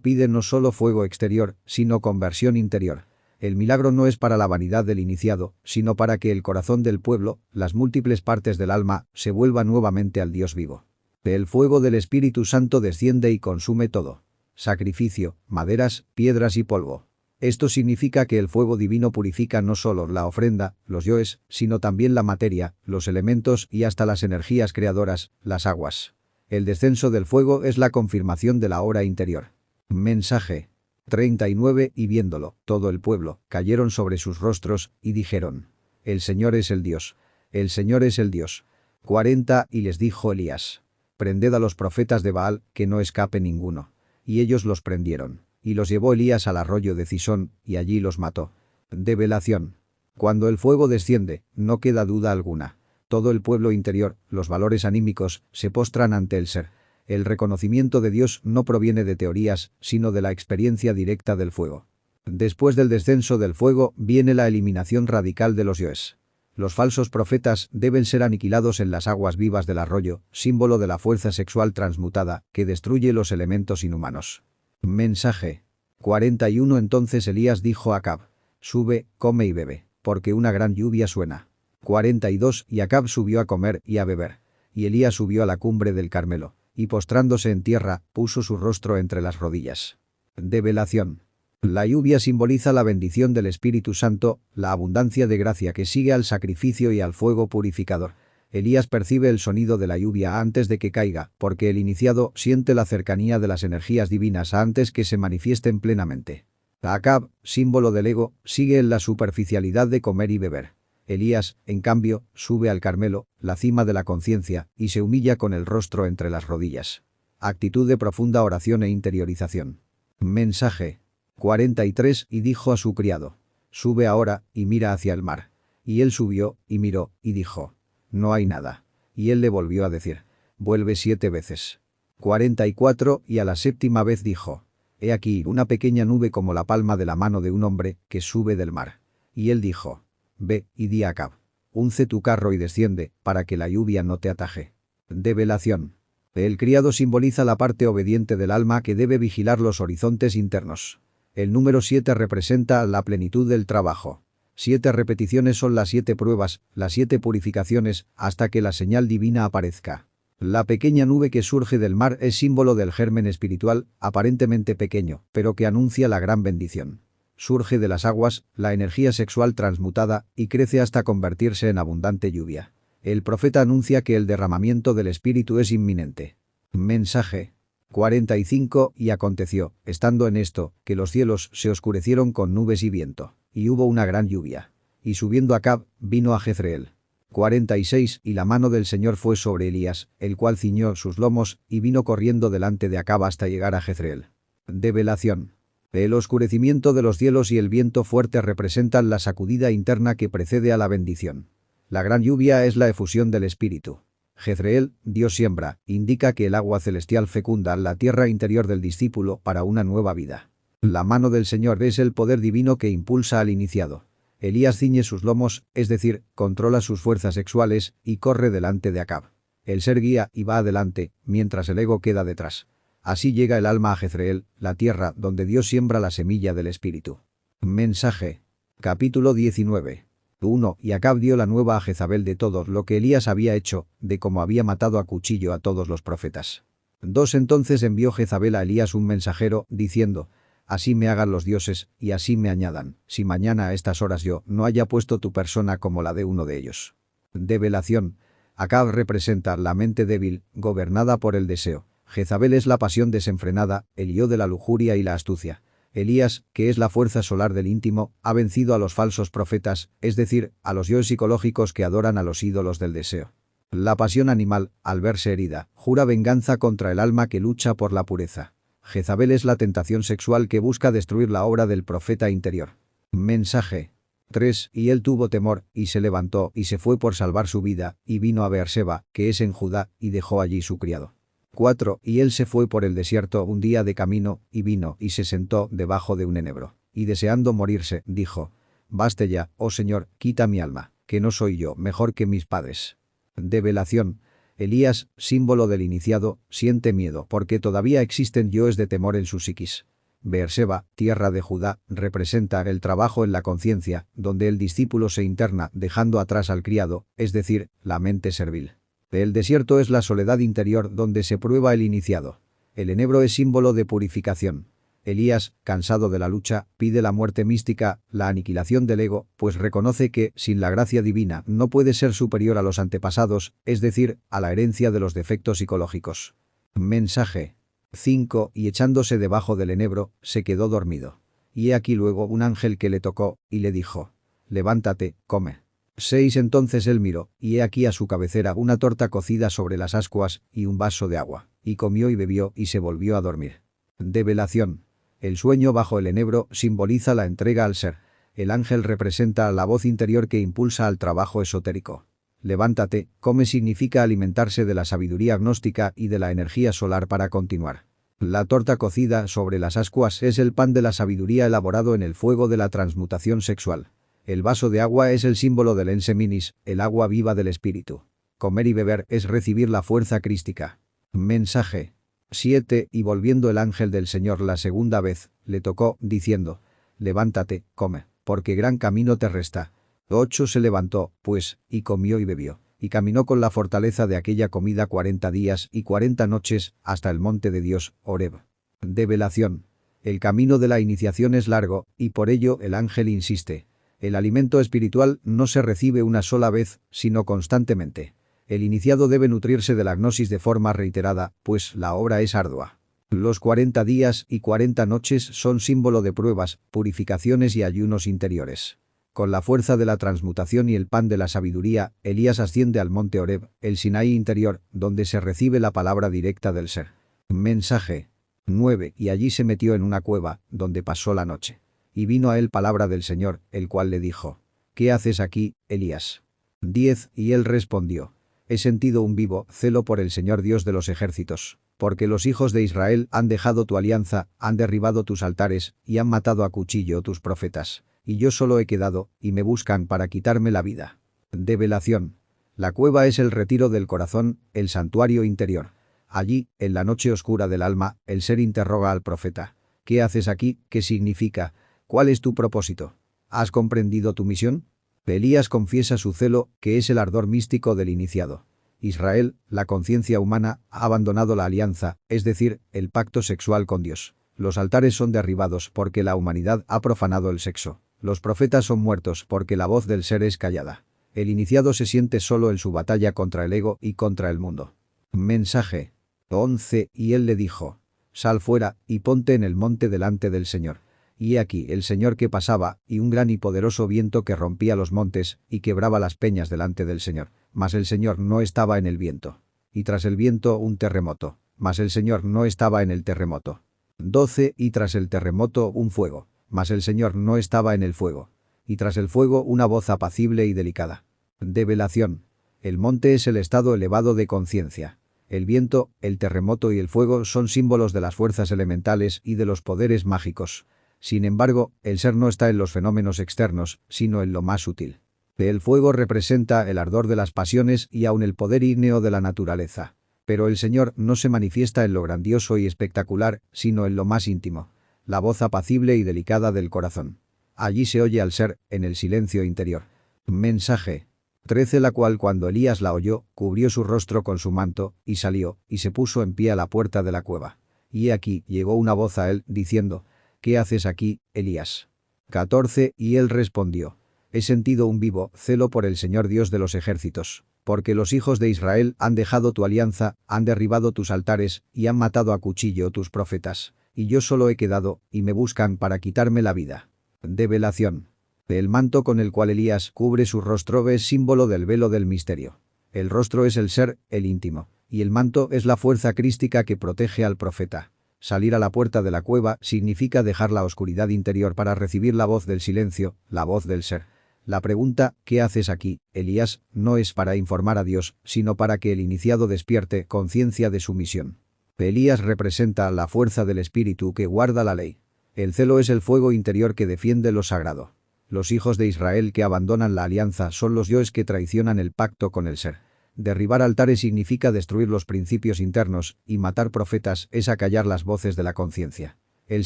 pide no solo fuego exterior, sino conversión interior. El milagro no es para la vanidad del iniciado, sino para que el corazón del pueblo, las múltiples partes del alma, se vuelva nuevamente al Dios vivo. El fuego del Espíritu Santo desciende y consume todo. Sacrificio, maderas, piedras y polvo. Esto significa que el fuego divino purifica no solo la ofrenda, los yoes, sino también la materia, los elementos y hasta las energías creadoras, las aguas. El descenso del fuego es la confirmación de la obra interior. Mensaje. 39. Y viéndolo, todo el pueblo, cayeron sobre sus rostros, y dijeron: El Señor es el Dios. El Señor es el Dios. 40. Y les dijo Elías: Prended a los profetas de Baal, que no escape ninguno. Y ellos los prendieron. Y los llevó Elías al arroyo de Cisón, y allí los mató. Develación. Cuando el fuego desciende, no queda duda alguna. Todo el pueblo interior, los valores anímicos, se postran ante el ser. El reconocimiento de Dios no proviene de teorías, sino de la experiencia directa del fuego. Después del descenso del fuego viene la eliminación radical de los yoes. Los falsos profetas deben ser aniquilados en las aguas vivas del arroyo, símbolo de la fuerza sexual transmutada, que destruye los elementos inhumanos. Mensaje. 41. Entonces Elías dijo a Acab: Sube, come y bebe, porque una gran lluvia suena. 42. Y Acab subió a comer y a beber. Y Elías subió a la cumbre del Carmelo, y postrándose en tierra, puso su rostro entre las rodillas. Develación. La lluvia simboliza la bendición del Espíritu Santo, la abundancia de gracia que sigue al sacrificio y al fuego purificador. Elías percibe el sonido de la lluvia antes de que caiga, porque el iniciado siente la cercanía de las energías divinas antes que se manifiesten plenamente. Acab, símbolo del ego, sigue en la superficialidad de comer y beber. Elías, en cambio, sube al Carmelo, la cima de la conciencia, y se humilla con el rostro entre las rodillas. Actitud de profunda oración e interiorización. Mensaje. 43. Y dijo a su criado: Sube ahora, y mira hacia el mar. Y él subió, y miró, y dijo: No hay nada. Y él le volvió a decir: Vuelve 7 veces. 44. Y a la 7ª vez dijo: He aquí una pequeña nube como la palma de la mano de un hombre, que sube del mar. Y él dijo: Ve, y di a Acab: Unce tu carro y desciende, para que la lluvia no te ataje. Develación. El criado simboliza la parte obediente del alma que debe vigilar los horizontes internos. El número 7 representa la plenitud del trabajo. 7 repeticiones son las 7 pruebas, las 7 purificaciones, hasta que la señal divina aparezca. La pequeña nube que surge del mar es símbolo del germen espiritual, aparentemente pequeño, pero que anuncia la gran bendición. Surge de las aguas, la energía sexual transmutada, y crece hasta convertirse en abundante lluvia. El profeta anuncia que el derramamiento del Espíritu es inminente. Mensaje. 45. Y aconteció, estando en esto, que los cielos se oscurecieron con nubes y viento, y hubo una gran lluvia. Y subiendo Acab, vino a Jezreel. 46. Y la mano del Señor fue sobre Elías, el cual ciñó sus lomos, y vino corriendo delante de Acab hasta llegar a Jezreel. Develación. El oscurecimiento de los cielos y el viento fuerte representan la sacudida interna que precede a la bendición. La gran lluvia es la efusión del Espíritu. Jezreel, Dios siembra, indica que el agua celestial fecunda la tierra interior del discípulo para una nueva vida. La mano del Señor es el poder divino que impulsa al iniciado. Elías ciñe sus lomos, es decir, controla sus fuerzas sexuales, y corre delante de Acab. El ser guía y va adelante, mientras el ego queda detrás. Así llega el alma a Jezreel, la tierra donde Dios siembra la semilla del espíritu. Mensaje. Capítulo 19. 1. Y Acab dio la nueva a Jezabel de todo lo que Elías había hecho, de cómo había matado a cuchillo a todos los profetas. 2. Entonces envió Jezabel a Elías un mensajero, diciendo: así me hagan los dioses, y así me añadan, si mañana a estas horas yo no haya puesto tu persona como la de uno de ellos. Develación. Acab representa la mente débil, gobernada por el deseo. Jezabel es la pasión desenfrenada, el yo de la lujuria y la astucia. Elías, que es la fuerza solar del íntimo, ha vencido a los falsos profetas, es decir, a los yoes psicológicos que adoran a los ídolos del deseo. La pasión animal, al verse herida, jura venganza contra el alma que lucha por la pureza. Jezabel es la tentación sexual que busca destruir la obra del profeta interior. Mensaje. 3. Y él tuvo temor, y se levantó, y se fue por salvar su vida, y vino a Beerseba, que es en Judá, y dejó allí su criado. 4. Y él se fue por el desierto un día de camino, y vino, y se sentó debajo de un enebro. Y deseando morirse, dijo: baste ya, oh Señor, quita mi alma, que no soy yo mejor que mis padres. Develación. Elías, símbolo del iniciado, siente miedo porque todavía existen yoes de temor en su psiquis. Beerseba, tierra de Judá, representa el trabajo en la conciencia, donde el discípulo se interna dejando atrás al criado, es decir, la mente servil. El desierto es la soledad interior donde se prueba el iniciado. El enebro es símbolo de purificación. Elías, cansado de la lucha, pide la muerte mística, la aniquilación del ego, pues reconoce que, sin la gracia divina, no puede ser superior a los antepasados, es decir, a la herencia de los defectos psicológicos. Mensaje. 5. Y echándose debajo del enebro, se quedó dormido. Y he aquí luego un ángel que le tocó, y le dijo: levántate, come. 6. Entonces él miró, y he aquí a su cabecera una torta cocida sobre las ascuas, y un vaso de agua. Y comió y bebió, y se volvió a dormir. Develación. El sueño bajo el enebro simboliza la entrega al ser. El ángel representa la voz interior que impulsa al trabajo esotérico. Levántate, come significa alimentarse de la sabiduría gnóstica y de la energía solar para continuar. La torta cocida sobre las ascuas es el pan de la sabiduría elaborado en el fuego de la transmutación sexual. El vaso de agua es el símbolo del enseminis, el agua viva del espíritu. Comer y beber es recibir la fuerza crística. Mensaje. 7. Y volviendo el ángel del Señor la segunda vez, le tocó, diciendo: levántate, come, porque gran camino te resta. 8. Se levantó, pues, y comió y bebió, y caminó con la fortaleza de aquella comida 40 días y 40 noches, hasta el monte de Dios, Horeb. Develación. El camino de la iniciación es largo, y por ello el ángel insiste. El alimento espiritual no se recibe una sola vez, sino constantemente. El iniciado debe nutrirse de la gnosis de forma reiterada, pues la obra es ardua. Los 40 días y 40 noches son símbolo de pruebas, purificaciones y ayunos interiores. Con la fuerza de la transmutación y el pan de la sabiduría, Elías asciende al monte Horeb, el Sinaí interior, donde se recibe la palabra directa del ser. Mensaje. 9. Y allí se metió en una cueva, donde pasó la noche. Y vino a él palabra del Señor, el cual le dijo: ¿qué haces aquí, Elías? 10. Y él respondió: he sentido un vivo celo por el Señor Dios de los ejércitos, porque los hijos de Israel han dejado tu alianza, han derribado tus altares, y han matado a cuchillo tus profetas. Y yo solo he quedado, y me buscan para quitarme la vida. Develación. La cueva es el retiro del corazón, el santuario interior. Allí, en la noche oscura del alma, el ser interroga al profeta: ¿qué haces aquí? ¿Qué significa? ¿Cuál es tu propósito? ¿Has comprendido tu misión? Elías confiesa su celo, que es el ardor místico del iniciado. Israel, la conciencia humana, ha abandonado la alianza, es decir, el pacto sexual con Dios. Los altares son derribados porque la humanidad ha profanado el sexo. Los profetas son muertos porque la voz del ser es callada. El iniciado se siente solo en su batalla contra el ego y contra el mundo. Mensaje. 11. Y él le dijo: sal fuera, y ponte en el monte delante del Señor. Y he aquí el Señor que pasaba, y un gran y poderoso viento que rompía los montes, y quebraba las peñas delante del Señor. Mas el Señor no estaba en el viento. Y tras el viento un terremoto. Mas el Señor no estaba en el terremoto. 12. Y tras el terremoto un fuego. Mas el Señor no estaba en el fuego. Y tras el fuego una voz apacible y delicada. Develación. El monte es el estado elevado de conciencia. El viento, el terremoto y el fuego son símbolos de las fuerzas elementales y de los poderes mágicos. Sin embargo, el ser no está en los fenómenos externos, sino en lo más sutil. El fuego representa el ardor de las pasiones y aun el poder ígneo de la naturaleza. Pero el Señor no se manifiesta en lo grandioso y espectacular, sino en lo más íntimo. La voz apacible y delicada del corazón. Allí se oye al ser, en el silencio interior. Mensaje 13, la cual cuando Elías la oyó, cubrió su rostro con su manto, y salió, y se puso en pie a la puerta de la cueva. Y he aquí llegó una voz a él, diciendo: ¿Qué haces aquí, Elías? 14, y él respondió: He sentido un vivo celo por el Señor Dios de los ejércitos, porque los hijos de Israel han dejado tu alianza, han derribado tus altares, y han matado a cuchillo tus profetas. Y yo solo he quedado, y me buscan para quitarme la vida. Develación. El manto con el cual Elías cubre su rostro es símbolo del velo del misterio. El rostro es el ser, el íntimo, y el manto es la fuerza crística que protege al profeta. Salir a la puerta de la cueva significa dejar la oscuridad interior para recibir la voz del silencio, la voz del ser. La pregunta, ¿qué haces aquí, Elías?, no es para informar a Dios, sino para que el iniciado despierte conciencia de su misión. Elías representa la fuerza del espíritu que guarda la ley. El celo es el fuego interior que defiende lo sagrado. Los hijos de Israel que abandonan la alianza son los yoes que traicionan el pacto con el ser. Derribar altares significa destruir los principios internos, y matar profetas es acallar las voces de la conciencia. El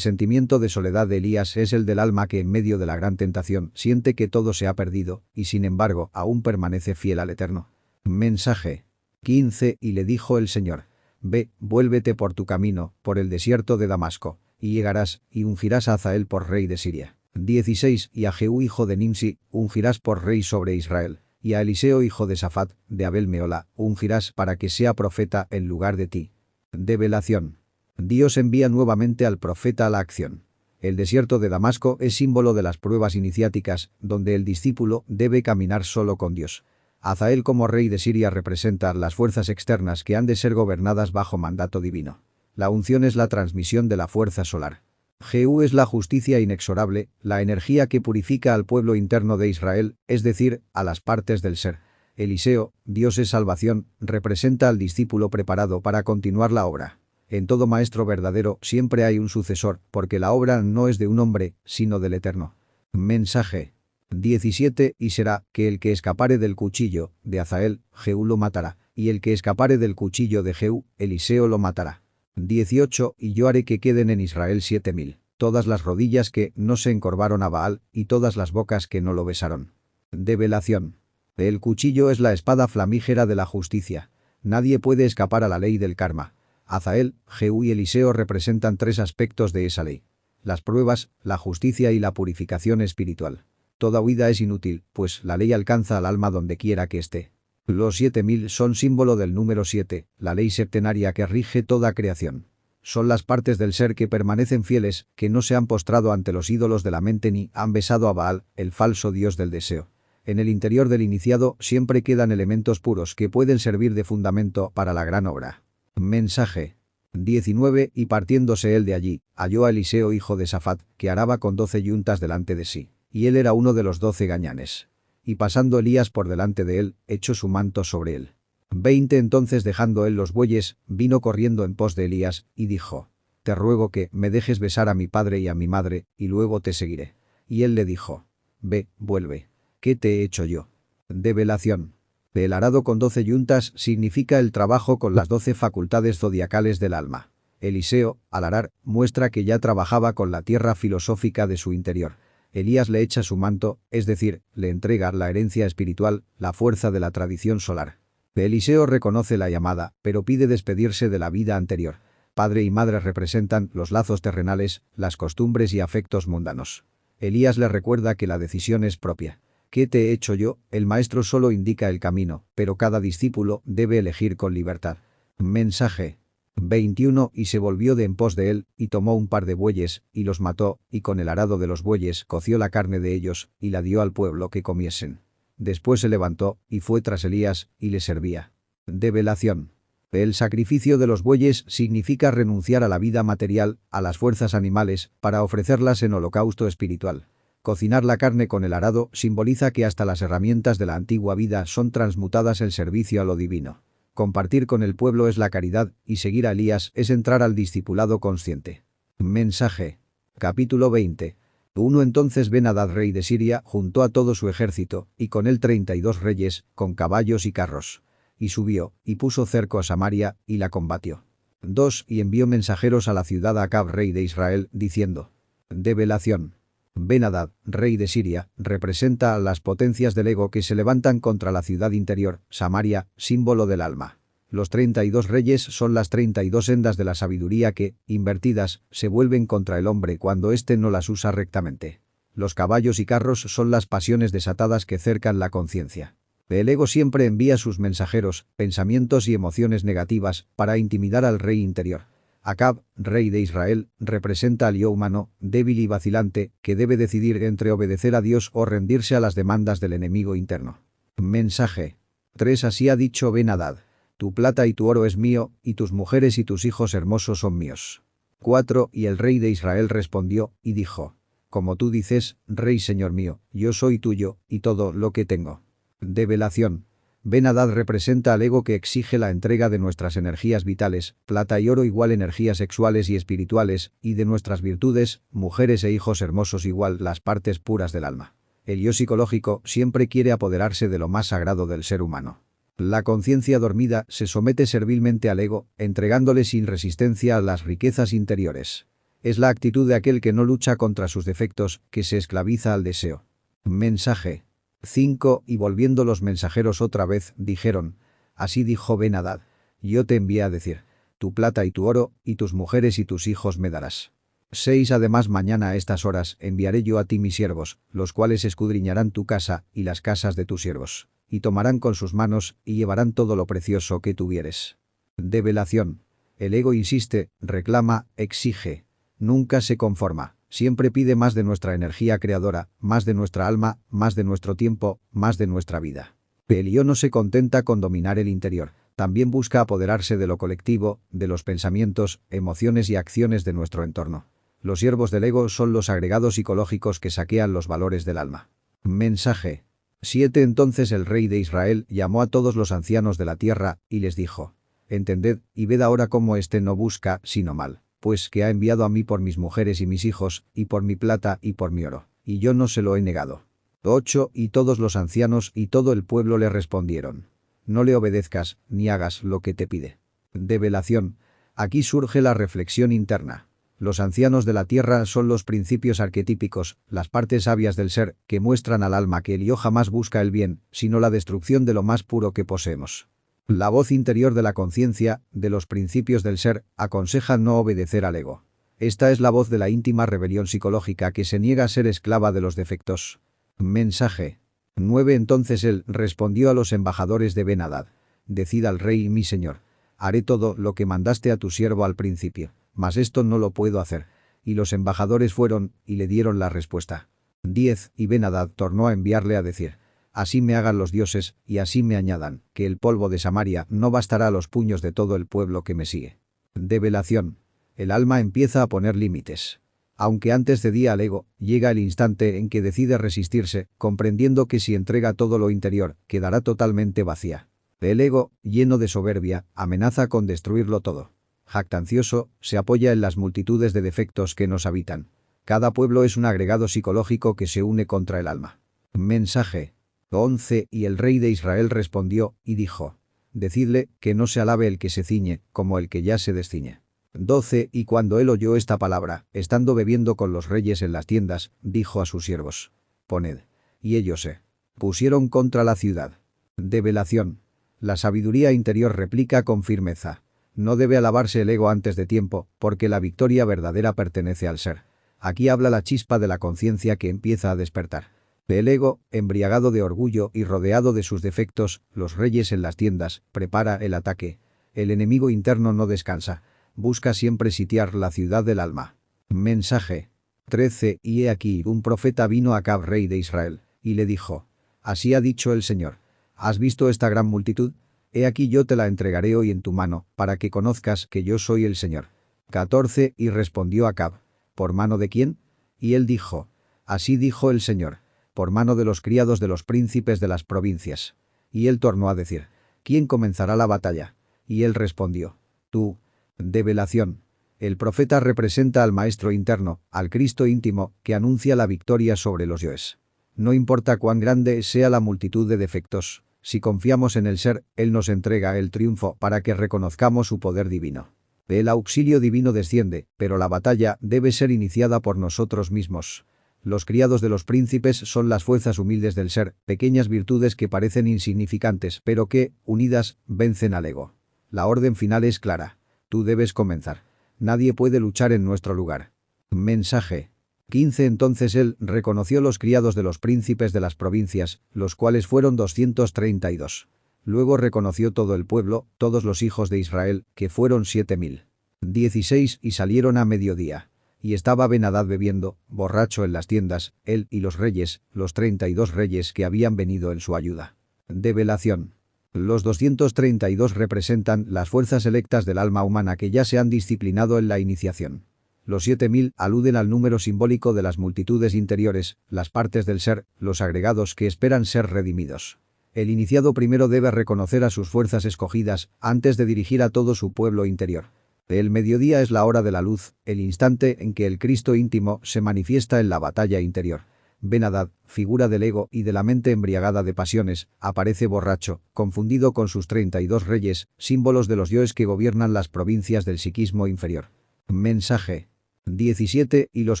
sentimiento de soledad de Elías es el del alma que en medio de la gran tentación siente que todo se ha perdido, y sin embargo aún permanece fiel al Eterno. Mensaje 15, y le dijo el Señor: Ve, vuélvete por tu camino, por el desierto de Damasco, y llegarás, y ungirás a Hazael por rey de Siria. 16, y a Jehú hijo de Nimsi, ungirás por rey sobre Israel, y a Eliseo hijo de Safat, de Abel Meola, ungirás para que sea profeta en lugar de ti. Develación. Dios envía nuevamente al profeta a la acción. El desierto de Damasco es símbolo de las pruebas iniciáticas, donde el discípulo debe caminar solo con Dios. Hazael como rey de Siria representa las fuerzas externas que han de ser gobernadas bajo mandato divino. La unción es la transmisión de la fuerza solar. Jehú es la justicia inexorable, la energía que purifica al pueblo interno de Israel, es decir, a las partes del ser. Eliseo, Dios es salvación, representa al discípulo preparado para continuar la obra. En todo maestro verdadero siempre hay un sucesor, porque la obra no es de un hombre, sino del Eterno. Mensaje 17, y será que el que escapare del cuchillo de Hazael, Jehú lo matará, y el que escapare del cuchillo de Jehú, Eliseo lo matará. 18, y yo haré que queden en Israel 7000, todas las rodillas que no se encorvaron a Baal, y todas las bocas que no lo besaron. Develación. El cuchillo es la espada flamígera de la justicia. Nadie puede escapar a la ley del karma. Hazael, Jehú y Eliseo representan tres aspectos de esa ley: las pruebas, la justicia y la purificación espiritual. Toda huida es inútil, pues la ley alcanza al alma donde quiera que esté. Los 7000 son símbolo del número 7, la ley septenaria que rige toda creación. Son las partes del ser que permanecen fieles, que no se han postrado ante los ídolos de la mente ni han besado a Baal, el falso dios del deseo. En el interior del iniciado siempre quedan elementos puros que pueden servir de fundamento para la gran obra. Mensaje 19, y partiéndose él de allí, halló a Eliseo hijo de Safat, que araba con 12 yuntas delante de sí, y él era uno de los 12 gañanes. Y pasando Elías por delante de él, echó su manto sobre él. 20, entonces dejando él los bueyes, vino corriendo en pos de Elías, y dijo: Te ruego que me dejes besar a mi padre y a mi madre, y luego te seguiré. Y él le dijo: Ve, vuelve. ¿Qué te he hecho yo? Develación. El arado con 12 yuntas significa el trabajo con las 12 facultades zodiacales del alma. Eliseo, al arar, muestra que ya trabajaba con la tierra filosófica de su interior. Elías le echa su manto, es decir, le entrega la herencia espiritual, la fuerza de la tradición solar. Eliseo reconoce la llamada, pero pide despedirse de la vida anterior. Padre y madre representan los lazos terrenales, las costumbres y afectos mundanos. Elías le recuerda que la decisión es propia. ¿Qué te he hecho yo? El maestro solo indica el camino, pero cada discípulo debe elegir con libertad. Mensaje 21, y se volvió de en pos de él, y tomó un par de bueyes, y los mató, y con el arado de los bueyes coció la carne de ellos, y la dio al pueblo que comiesen. Después se levantó, y fue tras Elías, y le servía. Develación. El sacrificio de los bueyes significa renunciar a la vida material, a las fuerzas animales, para ofrecerlas en holocausto espiritual. Cocinar la carne con el arado simboliza que hasta las herramientas de la antigua vida son transmutadas en servicio a lo divino. Compartir con el pueblo es la caridad, y seguir a Elías es entrar al discipulado consciente. Mensaje. Capítulo 20. 1. Entonces Ben-Hadad rey de Siria juntó a todo su ejército, y con él 32 reyes, con caballos y carros. y subió, y puso cerco a Samaria, y la combatió. 2. Y envió mensajeros a la ciudad a Acab, rey de Israel, diciendo: Develación. Ben-Hadad, rey de Siria, representa a las potencias del ego que se levantan contra la ciudad interior, Samaria, símbolo del alma. Los 32 reyes son las 32 sendas de la sabiduría que, invertidas, se vuelven contra el hombre cuando éste no las usa rectamente. Los caballos y carros son las pasiones desatadas que cercan la conciencia. El ego siempre envía sus mensajeros, pensamientos y emociones negativas, para intimidar al rey interior. Acab, rey de Israel, representa al yo humano, débil y vacilante, que debe decidir entre obedecer a Dios o rendirse a las demandas del enemigo interno. Mensaje. 3. Así ha dicho Ben-Hadad: Tu plata y tu oro es mío, y tus mujeres y tus hijos hermosos son míos. 4. Y el rey de Israel respondió, y dijo: Como tú dices, rey señor mío, yo soy tuyo, y todo lo que tengo. Develación. Ben-Hadad representa al ego que exige la entrega de nuestras energías vitales, plata y oro igual energías sexuales y espirituales, y de nuestras virtudes, mujeres e hijos hermosos igual las partes puras del alma. El yo psicológico siempre quiere apoderarse de lo más sagrado del ser humano. La conciencia dormida se somete servilmente al ego, entregándole sin resistencia a las riquezas interiores. Es la actitud de aquel que no lucha contra sus defectos, que se esclaviza al deseo. Mensaje. 5. Y volviendo los mensajeros otra vez, dijeron: Así dijo Ben-Hadad: Yo te envié a decir: Tu plata y tu oro, y tus mujeres y tus hijos me darás. 6. Además mañana a estas horas enviaré yo a ti mis siervos, los cuales escudriñarán tu casa y las casas de tus siervos, y tomarán con sus manos y llevarán todo lo precioso que tuvieres. Develación. El ego insiste, reclama, exige. Nunca se conforma. Siempre pide más de nuestra energía creadora, más de nuestra alma, más de nuestro tiempo, más de nuestra vida. El yo no se contenta con dominar el interior. También busca apoderarse de lo colectivo, de los pensamientos, emociones y acciones de nuestro entorno. Los siervos del ego son los agregados psicológicos que saquean los valores del alma. Mensaje. 7. Entonces el rey de Israel llamó a todos los ancianos de la tierra, y les dijo: Entended, y ved ahora cómo éste no busca, sino mal, pues que ha enviado a mí por mis mujeres y mis hijos, y por mi plata y por mi oro, y yo no se lo he negado. 8. Y todos los ancianos y todo el pueblo le respondieron: No le obedezcas, ni hagas lo que te pide. Develación. Aquí surge la reflexión interna. Los ancianos de la tierra son los principios arquetípicos, las partes sabias del ser, que muestran al alma que el yo jamás busca el bien, sino la destrucción de lo más puro que poseemos. La voz interior de la conciencia, de los principios del ser, aconseja no obedecer al ego. Esta es la voz de la íntima rebelión psicológica que se niega a ser esclava de los defectos. Mensaje. 9. Entonces él respondió a los embajadores de Ben-Hadad: Decid al rey mi señor: Haré todo lo que mandaste a tu siervo al principio, mas esto no lo puedo hacer. Y los embajadores fueron, y le dieron la respuesta. 10. Y Ben-Hadad tornó a enviarle a decir: Así me hagan los dioses, y así me añadan, que el polvo de Samaria no bastará a los puños de todo el pueblo que me sigue. Develación. El alma empieza a poner límites. Aunque antes cedía al ego, llega el instante en que decide resistirse, comprendiendo que si entrega todo lo interior, quedará totalmente vacía. El ego, lleno de soberbia, amenaza con destruirlo todo. Jactancioso, se apoya en las multitudes de defectos que nos habitan. Cada pueblo es un agregado psicológico que se une contra el alma. Mensaje. 11. Y el rey de Israel respondió, y dijo: Decidle que no se alabe el que se ciñe, como el que ya se desciñe. 12. Y cuando él oyó esta palabra, estando bebiendo con los reyes en las tiendas, dijo a sus siervos: Poned. Y ellos se pusieron contra la ciudad. Develación. La sabiduría interior replica con firmeza: No debe alabarse el ego antes de tiempo, porque la victoria verdadera pertenece al ser. Aquí habla la chispa de la conciencia que empieza a despertar. El ego, embriagado de orgullo y rodeado de sus defectos, los reyes en las tiendas, prepara el ataque. El enemigo interno no descansa. Busca siempre sitiar la ciudad del alma. Mensaje. 13. Y he aquí un profeta vino a Acab, rey de Israel, y le dijo: Así ha dicho el Señor: ¿Has visto esta gran multitud? He aquí yo te la entregaré hoy en tu mano, para que conozcas que yo soy el Señor. 14. Y respondió Acab: ¿Por mano de quién? Y él dijo: Así dijo el Señor: Por mano de los criados de los príncipes de las provincias. Y él tornó a decir: ¿Quién comenzará la batalla? Y él respondió: Tú. Develación. El profeta representa al maestro interno, al Cristo íntimo, que anuncia la victoria sobre los yoes. No importa cuán grande sea la multitud de defectos, Si confiamos en el ser, Él nos entrega el triunfo para que reconozcamos su poder divino. El auxilio divino desciende, pero la batalla debe ser iniciada por nosotros mismos. Los criados de los príncipes son las fuerzas humildes del ser, pequeñas virtudes que parecen insignificantes, pero que, unidas, vencen al ego. La orden final es clara. Tú debes comenzar. Nadie puede luchar en nuestro lugar. Mensaje 15. Entonces él reconoció los criados de los príncipes de las provincias, los cuales fueron 232. Luego reconoció todo el pueblo, todos los hijos de Israel, que fueron 7000. 16. Y salieron a mediodía. Y estaba Ben-Hadad bebiendo, borracho en las tiendas, él y los reyes, los 32 reyes que habían venido en su ayuda. Develación. Los 232 representan las fuerzas electas del alma humana que ya se han disciplinado en la iniciación. Los 7000 aluden al número simbólico de las multitudes interiores, las partes del ser, los agregados que esperan ser redimidos. El iniciado primero debe reconocer a sus fuerzas escogidas antes de dirigir a todo su pueblo interior. El mediodía es la hora de la luz, el instante en que el Cristo íntimo se manifiesta en la batalla interior. Ben-Hadad, figura del ego y de la mente embriagada de pasiones, aparece borracho, confundido con sus 32 reyes, símbolos de los yoes que gobiernan las provincias del psiquismo inferior. Mensaje 17. Y los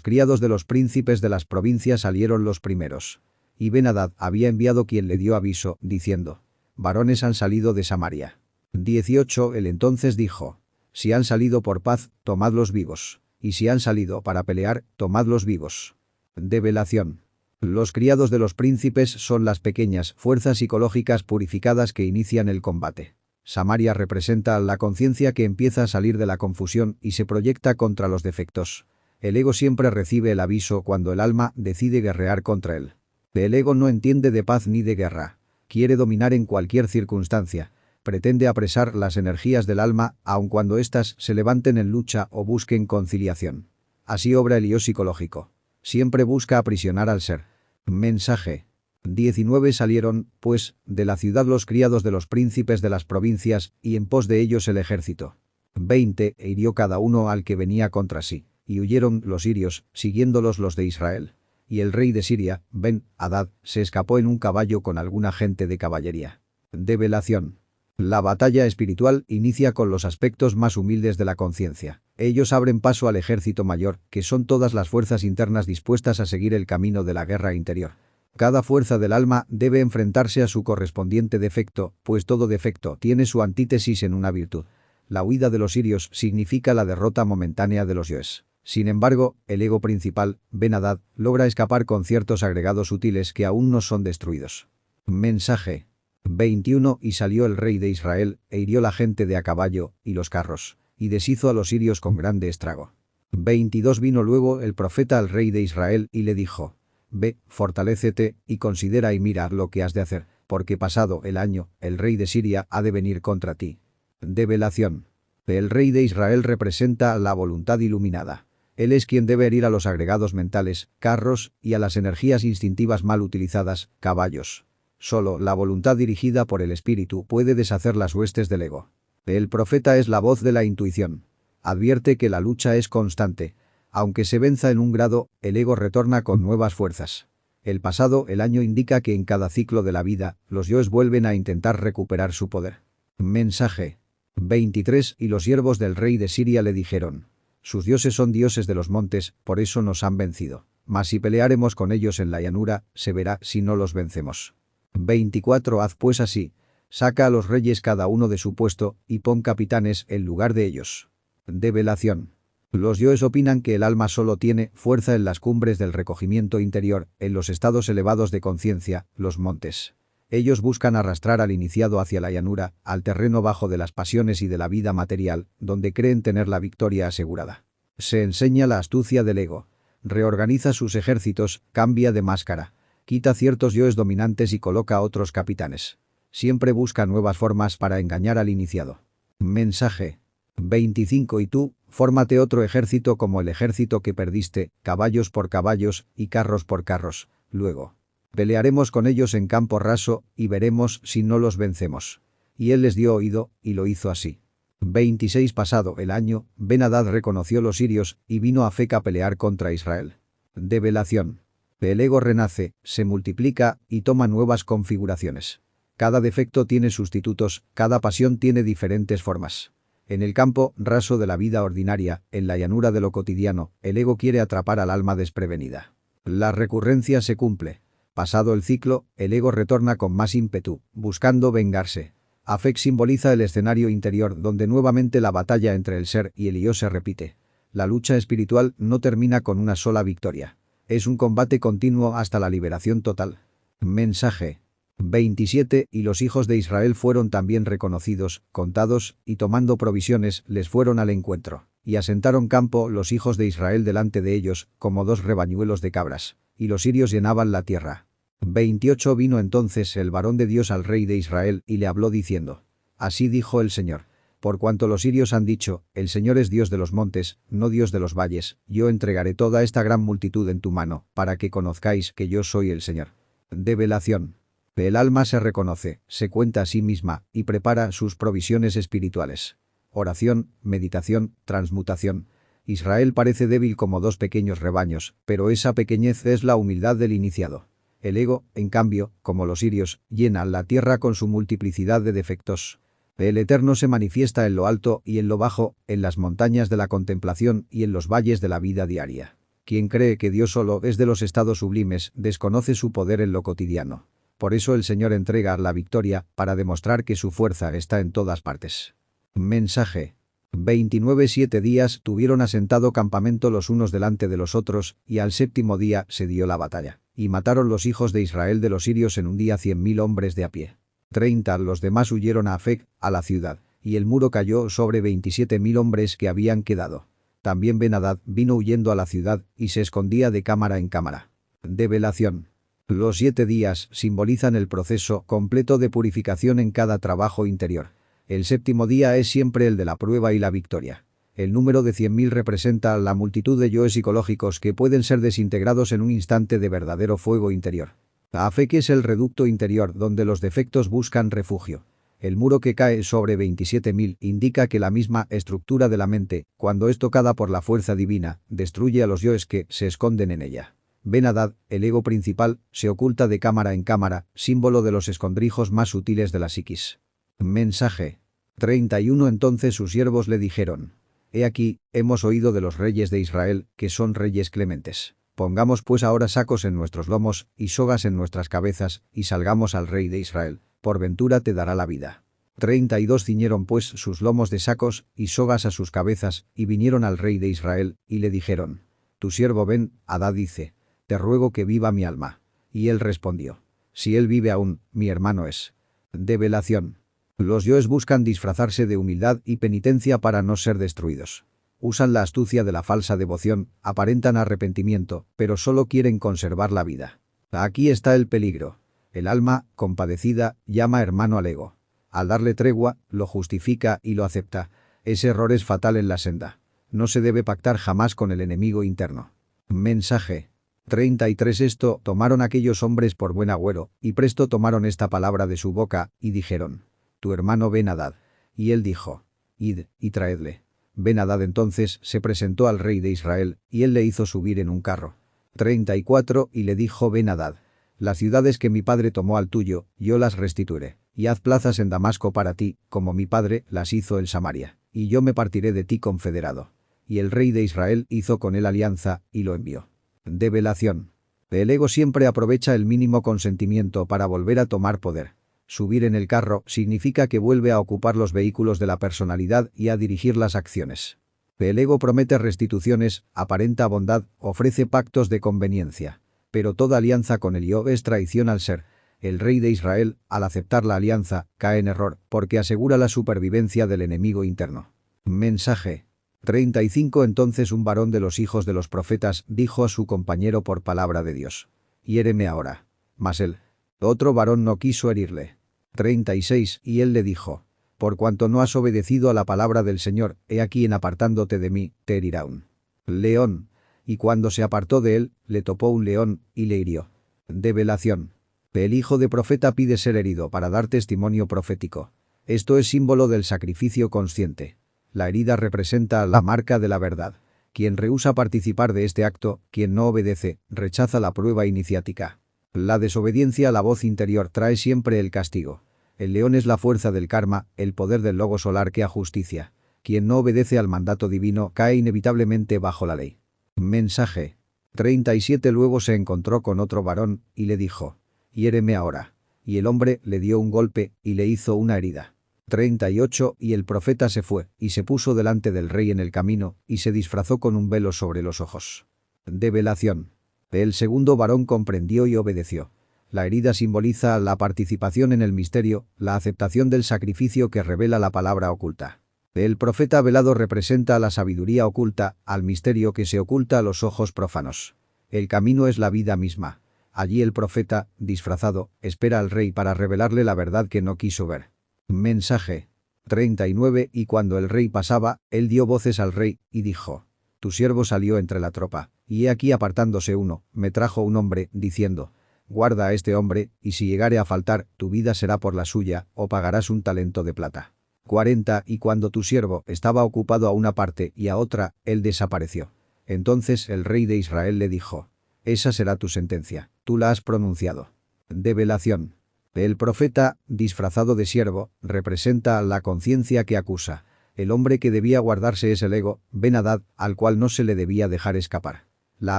criados de los príncipes de las provincias salieron los primeros. Y Ben-Hadad había enviado quien le dio aviso, diciendo: varones han salido de Samaria. 18. Él entonces dijo: si han salido por paz, tomadlos vivos. Y si han salido para pelear, tomadlos vivos. Develación. Los criados de los príncipes son las pequeñas fuerzas psicológicas purificadas que inician el combate. Samaria representa la conciencia que empieza a salir de la confusión y se proyecta contra los defectos. El ego siempre recibe el aviso cuando el alma decide guerrear contra él. El ego no entiende de paz ni de guerra. Quiere dominar en cualquier circunstancia. Pretende apresar las energías del alma, aun cuando éstas se levanten en lucha o busquen conciliación. Así obra el yo psicológico. Siempre busca aprisionar al ser. Mensaje 19. Salieron, pues, de la ciudad los criados de los príncipes de las provincias, y en pos de ellos el ejército. 20. E hirió cada uno al que venía contra sí, y huyeron los sirios, siguiéndolos los de Israel. Y el rey de Siria, Ben-Hadad, se escapó en un caballo con alguna gente de caballería. Develación. La batalla espiritual inicia con los aspectos más humildes de la conciencia. Ellos abren paso al ejército mayor, que son todas las fuerzas internas dispuestas a seguir el camino de la guerra interior. Cada fuerza del alma debe enfrentarse a su correspondiente defecto, pues todo defecto tiene su antítesis en una virtud. La huida de los sirios significa la derrota momentánea de los yoes. Sin embargo, el ego principal, Ben-Hadad, logra escapar con ciertos agregados sutiles que aún no son destruidos. Mensaje 21. Y salió el rey de Israel, e hirió la gente de a caballo, y los carros, y deshizo a los sirios con grande estrago. 22. Vino luego el profeta al rey de Israel y le dijo: ve, fortalécete, y considera y mira lo que has de hacer, porque pasado el año, el rey de Siria ha de venir contra ti. Develación. El rey de Israel representa la voluntad iluminada. Él es quien debe herir a los agregados mentales, carros, y a las energías instintivas mal utilizadas, caballos. Solo la voluntad dirigida por el espíritu puede deshacer las huestes del ego. El profeta es la voz de la intuición. Advierte que la lucha es constante. Aunque se venza en un grado, el ego retorna con nuevas fuerzas. El pasado, el año indica que en cada ciclo de la vida, los yoes vuelven a intentar recuperar su poder. Mensaje 23. Y los siervos del rey de Siria le dijeron: sus dioses son dioses de los montes, por eso nos han vencido. Mas si pelearemos con ellos en la llanura, se verá si no los vencemos. 24. Haz pues así. Saca a los reyes cada uno de su puesto, y pon capitanes en lugar de ellos. Develación. Los yoes opinan que el alma solo tiene fuerza en las cumbres del recogimiento interior, en los estados elevados de conciencia, los montes. Ellos buscan arrastrar al iniciado hacia la llanura, al terreno bajo de las pasiones y de la vida material, donde creen tener la victoria asegurada. Se enseña la astucia del ego. Reorganiza sus ejércitos, cambia de máscara. Quita ciertos yoes dominantes y coloca otros capitanes. Siempre busca nuevas formas para engañar al iniciado. Mensaje 25. Y tú, fórmate otro ejército como el ejército que perdiste, caballos por caballos y carros por carros. Luego pelearemos con ellos en campo raso, y veremos si no los vencemos. Y él les dio oído, y lo hizo así. 26. Pasado el año, Ben-Hadad reconoció los sirios, y vino a Feca a pelear contra Israel. Develación. El ego renace, se multiplica, y toma nuevas configuraciones. Cada defecto tiene sustitutos, cada pasión tiene diferentes formas. En el campo raso de la vida ordinaria, en la llanura de lo cotidiano, el ego quiere atrapar al alma desprevenida. La recurrencia se cumple. Pasado el ciclo, el ego retorna con más ímpetu, buscando vengarse. Afec simboliza el escenario interior donde nuevamente la batalla entre el ser y el yo se repite. La lucha espiritual no termina con una sola victoria. Es un combate continuo hasta la liberación total. Mensaje 27. Y los hijos de Israel fueron también reconocidos, contados, y tomando provisiones, les fueron al encuentro. Y asentaron campo los hijos de Israel delante de ellos, como dos rebañuelos de cabras. Y los sirios llenaban la tierra. 28. Vino entonces el varón de Dios al rey de Israel y le habló diciendo: Así dijo el Señor. Por cuanto los sirios han dicho, el Señor es Dios de los montes, no Dios de los valles, yo entregaré toda esta gran multitud en tu mano, para que conozcáis que yo soy el Señor. Develación. El alma se reconoce, se cuenta a sí misma, y prepara sus provisiones espirituales. Oración, meditación, transmutación. Israel parece débil como dos pequeños rebaños, pero esa pequeñez es la humildad del iniciado. El ego, en cambio, como los sirios, llena la tierra con su multiplicidad de defectos. El Eterno se manifiesta en lo alto y en lo bajo, en las montañas de la contemplación y en los valles de la vida diaria. Quien cree que Dios solo es de los estados sublimes, desconoce su poder en lo cotidiano. Por eso el Señor entrega la victoria, para demostrar que su fuerza está en todas partes. Mensaje 29. 7 días tuvieron asentado campamento los unos delante de los otros, y al séptimo día se dio la batalla. Y mataron los hijos de Israel de los sirios en un día 100.000 hombres de a pie. 30. Los demás huyeron a Afec, a la ciudad, y el muro cayó sobre 27.000 hombres que habían quedado. También Ben-Hadad vino huyendo a la ciudad, y se escondía de cámara en cámara. Develación. Los 7 días simbolizan el proceso completo de purificación en cada trabajo interior. El séptimo día es siempre el de la prueba y la victoria. El número de 100.000 representa la multitud de yoes psicológicos que pueden ser desintegrados en un instante de verdadero fuego interior. Afec es el reducto interior donde los defectos buscan refugio. El muro que cae sobre 27.000 indica que la misma estructura de la mente, cuando es tocada por la fuerza divina, destruye a los yoes que se esconden en ella. Ben-Hadad, el ego principal, se oculta de cámara en cámara, símbolo de los escondrijos más sutiles de la psiquis. Mensaje 31. Entonces sus siervos le dijeron: He aquí, hemos oído de los reyes de Israel, que son reyes clementes. Pongamos pues ahora sacos en nuestros lomos, y sogas en nuestras cabezas, y salgamos al rey de Israel, por ventura te dará la vida. 32. Ciñeron pues sus lomos de sacos, y sogas a sus cabezas, y vinieron al rey de Israel, y le dijeron: Tu siervo Ben-Hadad dice: Te ruego que viva mi alma. Y él respondió: Si él vive aún, mi hermano es. Develación. Los yoes buscan disfrazarse de humildad y penitencia para no ser destruidos. Usan la astucia de la falsa devoción, aparentan arrepentimiento, pero solo quieren conservar la vida. Aquí está el peligro. El alma, compadecida, llama hermano al ego. Al darle tregua, lo justifica y lo acepta. Ese error es fatal en la senda. No se debe pactar jamás con el enemigo interno. Mensaje 33. Esto tomaron aquellos hombres por buen agüero, y presto tomaron esta palabra de su boca, y dijeron: Tu hermano Ben-Hadad. Y él dijo: Id, y traedle. Ben-Hadad entonces se presentó al rey de Israel, y él le hizo subir en un carro. 34. Y le dijo Ben-Hadad: Las ciudades que mi padre tomó al tuyo, yo las restituiré, y haz plazas en Damasco para ti, como mi padre las hizo en Samaria, y yo me partiré de ti confederado. Y el rey de Israel hizo con él alianza, y lo envió. Develación. El ego siempre aprovecha el mínimo consentimiento para volver a tomar poder. Subir en el carro significa que vuelve a ocupar los vehículos de la personalidad y a dirigir las acciones. El ego promete restituciones, aparenta bondad, ofrece pactos de conveniencia. Pero toda alianza con el yo es traición al ser. El rey de Israel, al aceptar la alianza, cae en error, porque asegura la supervivencia del enemigo interno. Mensaje 35. Entonces un varón de los hijos de los profetas dijo a su compañero por palabra de Dios: Hiéreme ahora. Mas él, otro varón, no quiso herirle. 36. Y él le dijo: Por cuanto no has obedecido a la palabra del Señor, he aquí en apartándote de mí, te herirá un león. Y cuando se apartó de él, le topó un león, y le hirió. Develación. El hijo de profeta pide ser herido para dar testimonio profético. Esto es símbolo del sacrificio consciente. La herida representa la marca de la verdad. Quien rehúsa participar de este acto, quien no obedece, rechaza la prueba iniciática. La desobediencia a la voz interior trae siempre el castigo. El león es la fuerza del karma, el poder del logo solar que a justicia. Quien no obedece al mandato divino cae inevitablemente bajo la ley. Mensaje. 37. Luego se encontró con otro varón, y le dijo: hiéreme ahora. Y el hombre le dio un golpe, y le hizo una herida. 38. Y el profeta se fue, y se puso delante del rey en el camino, y se disfrazó con un velo sobre los ojos. Develación. El segundo varón comprendió y obedeció. La herida simboliza la participación en el misterio, la aceptación del sacrificio que revela la palabra oculta. El profeta velado representa a la sabiduría oculta, al misterio que se oculta a los ojos profanos. El camino es la vida misma. Allí el profeta, disfrazado, espera al rey para revelarle la verdad que no quiso ver. Mensaje. 39. Y cuando el rey pasaba, él dio voces al rey, y dijo: tu siervo salió entre la tropa, y he aquí apartándose uno, me trajo un hombre, diciendo: guarda a este hombre, y si llegare a faltar, tu vida será por la suya, o pagarás un talento de plata. 40. Y cuando tu siervo estaba ocupado a una parte y a otra, él desapareció. Entonces el rey de Israel le dijo: esa será tu sentencia, tú la has pronunciado. Develación. El profeta, disfrazado de siervo, representa la conciencia que acusa. El hombre que debía guardarse es el ego, Ben-Hadad, al cual no se le debía dejar escapar. La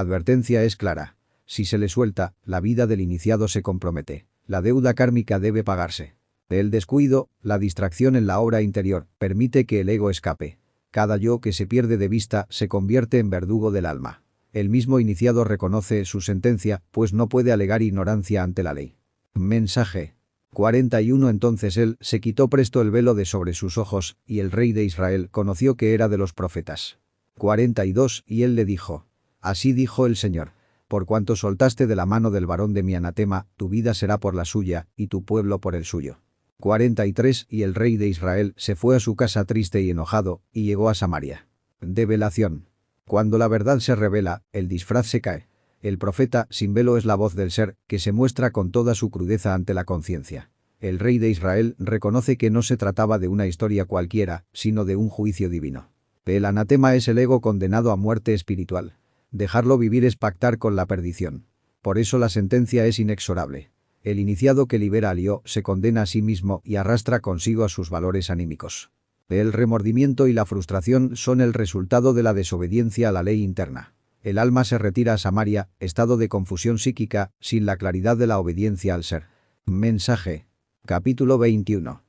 advertencia es clara. Si se le suelta, la vida del iniciado se compromete. La deuda kármica debe pagarse. El descuido, la distracción en la obra interior, permite que el ego escape. Cada yo que se pierde de vista se convierte en verdugo del alma. El mismo iniciado reconoce su sentencia, pues no puede alegar ignorancia ante la ley. Mensaje. 41. Entonces él se quitó presto el velo de sobre sus ojos, y el rey de Israel conoció que era de los profetas. 42. Y él le dijo: así dijo el Señor: por cuanto soltaste de la mano del varón de mi anatema, tu vida será por la suya, y tu pueblo por el suyo. 43. Y el rey de Israel se fue a su casa triste y enojado, y llegó a Samaria. Develación. Cuando la verdad se revela, el disfraz se cae. El profeta sin velo es la voz del ser, que se muestra con toda su crudeza ante la conciencia. El rey de Israel reconoce que no se trataba de una historia cualquiera, sino de un juicio divino. El anatema es el ego condenado a muerte espiritual. Dejarlo vivir es pactar con la perdición. Por eso la sentencia es inexorable. El iniciado que libera al yo se condena a sí mismo y arrastra consigo a sus valores anímicos. El remordimiento y la frustración son el resultado de la desobediencia a la ley interna. El alma se retira a Samaria, estado de confusión psíquica, sin la claridad de la obediencia al ser. Mensaje. Capítulo 21.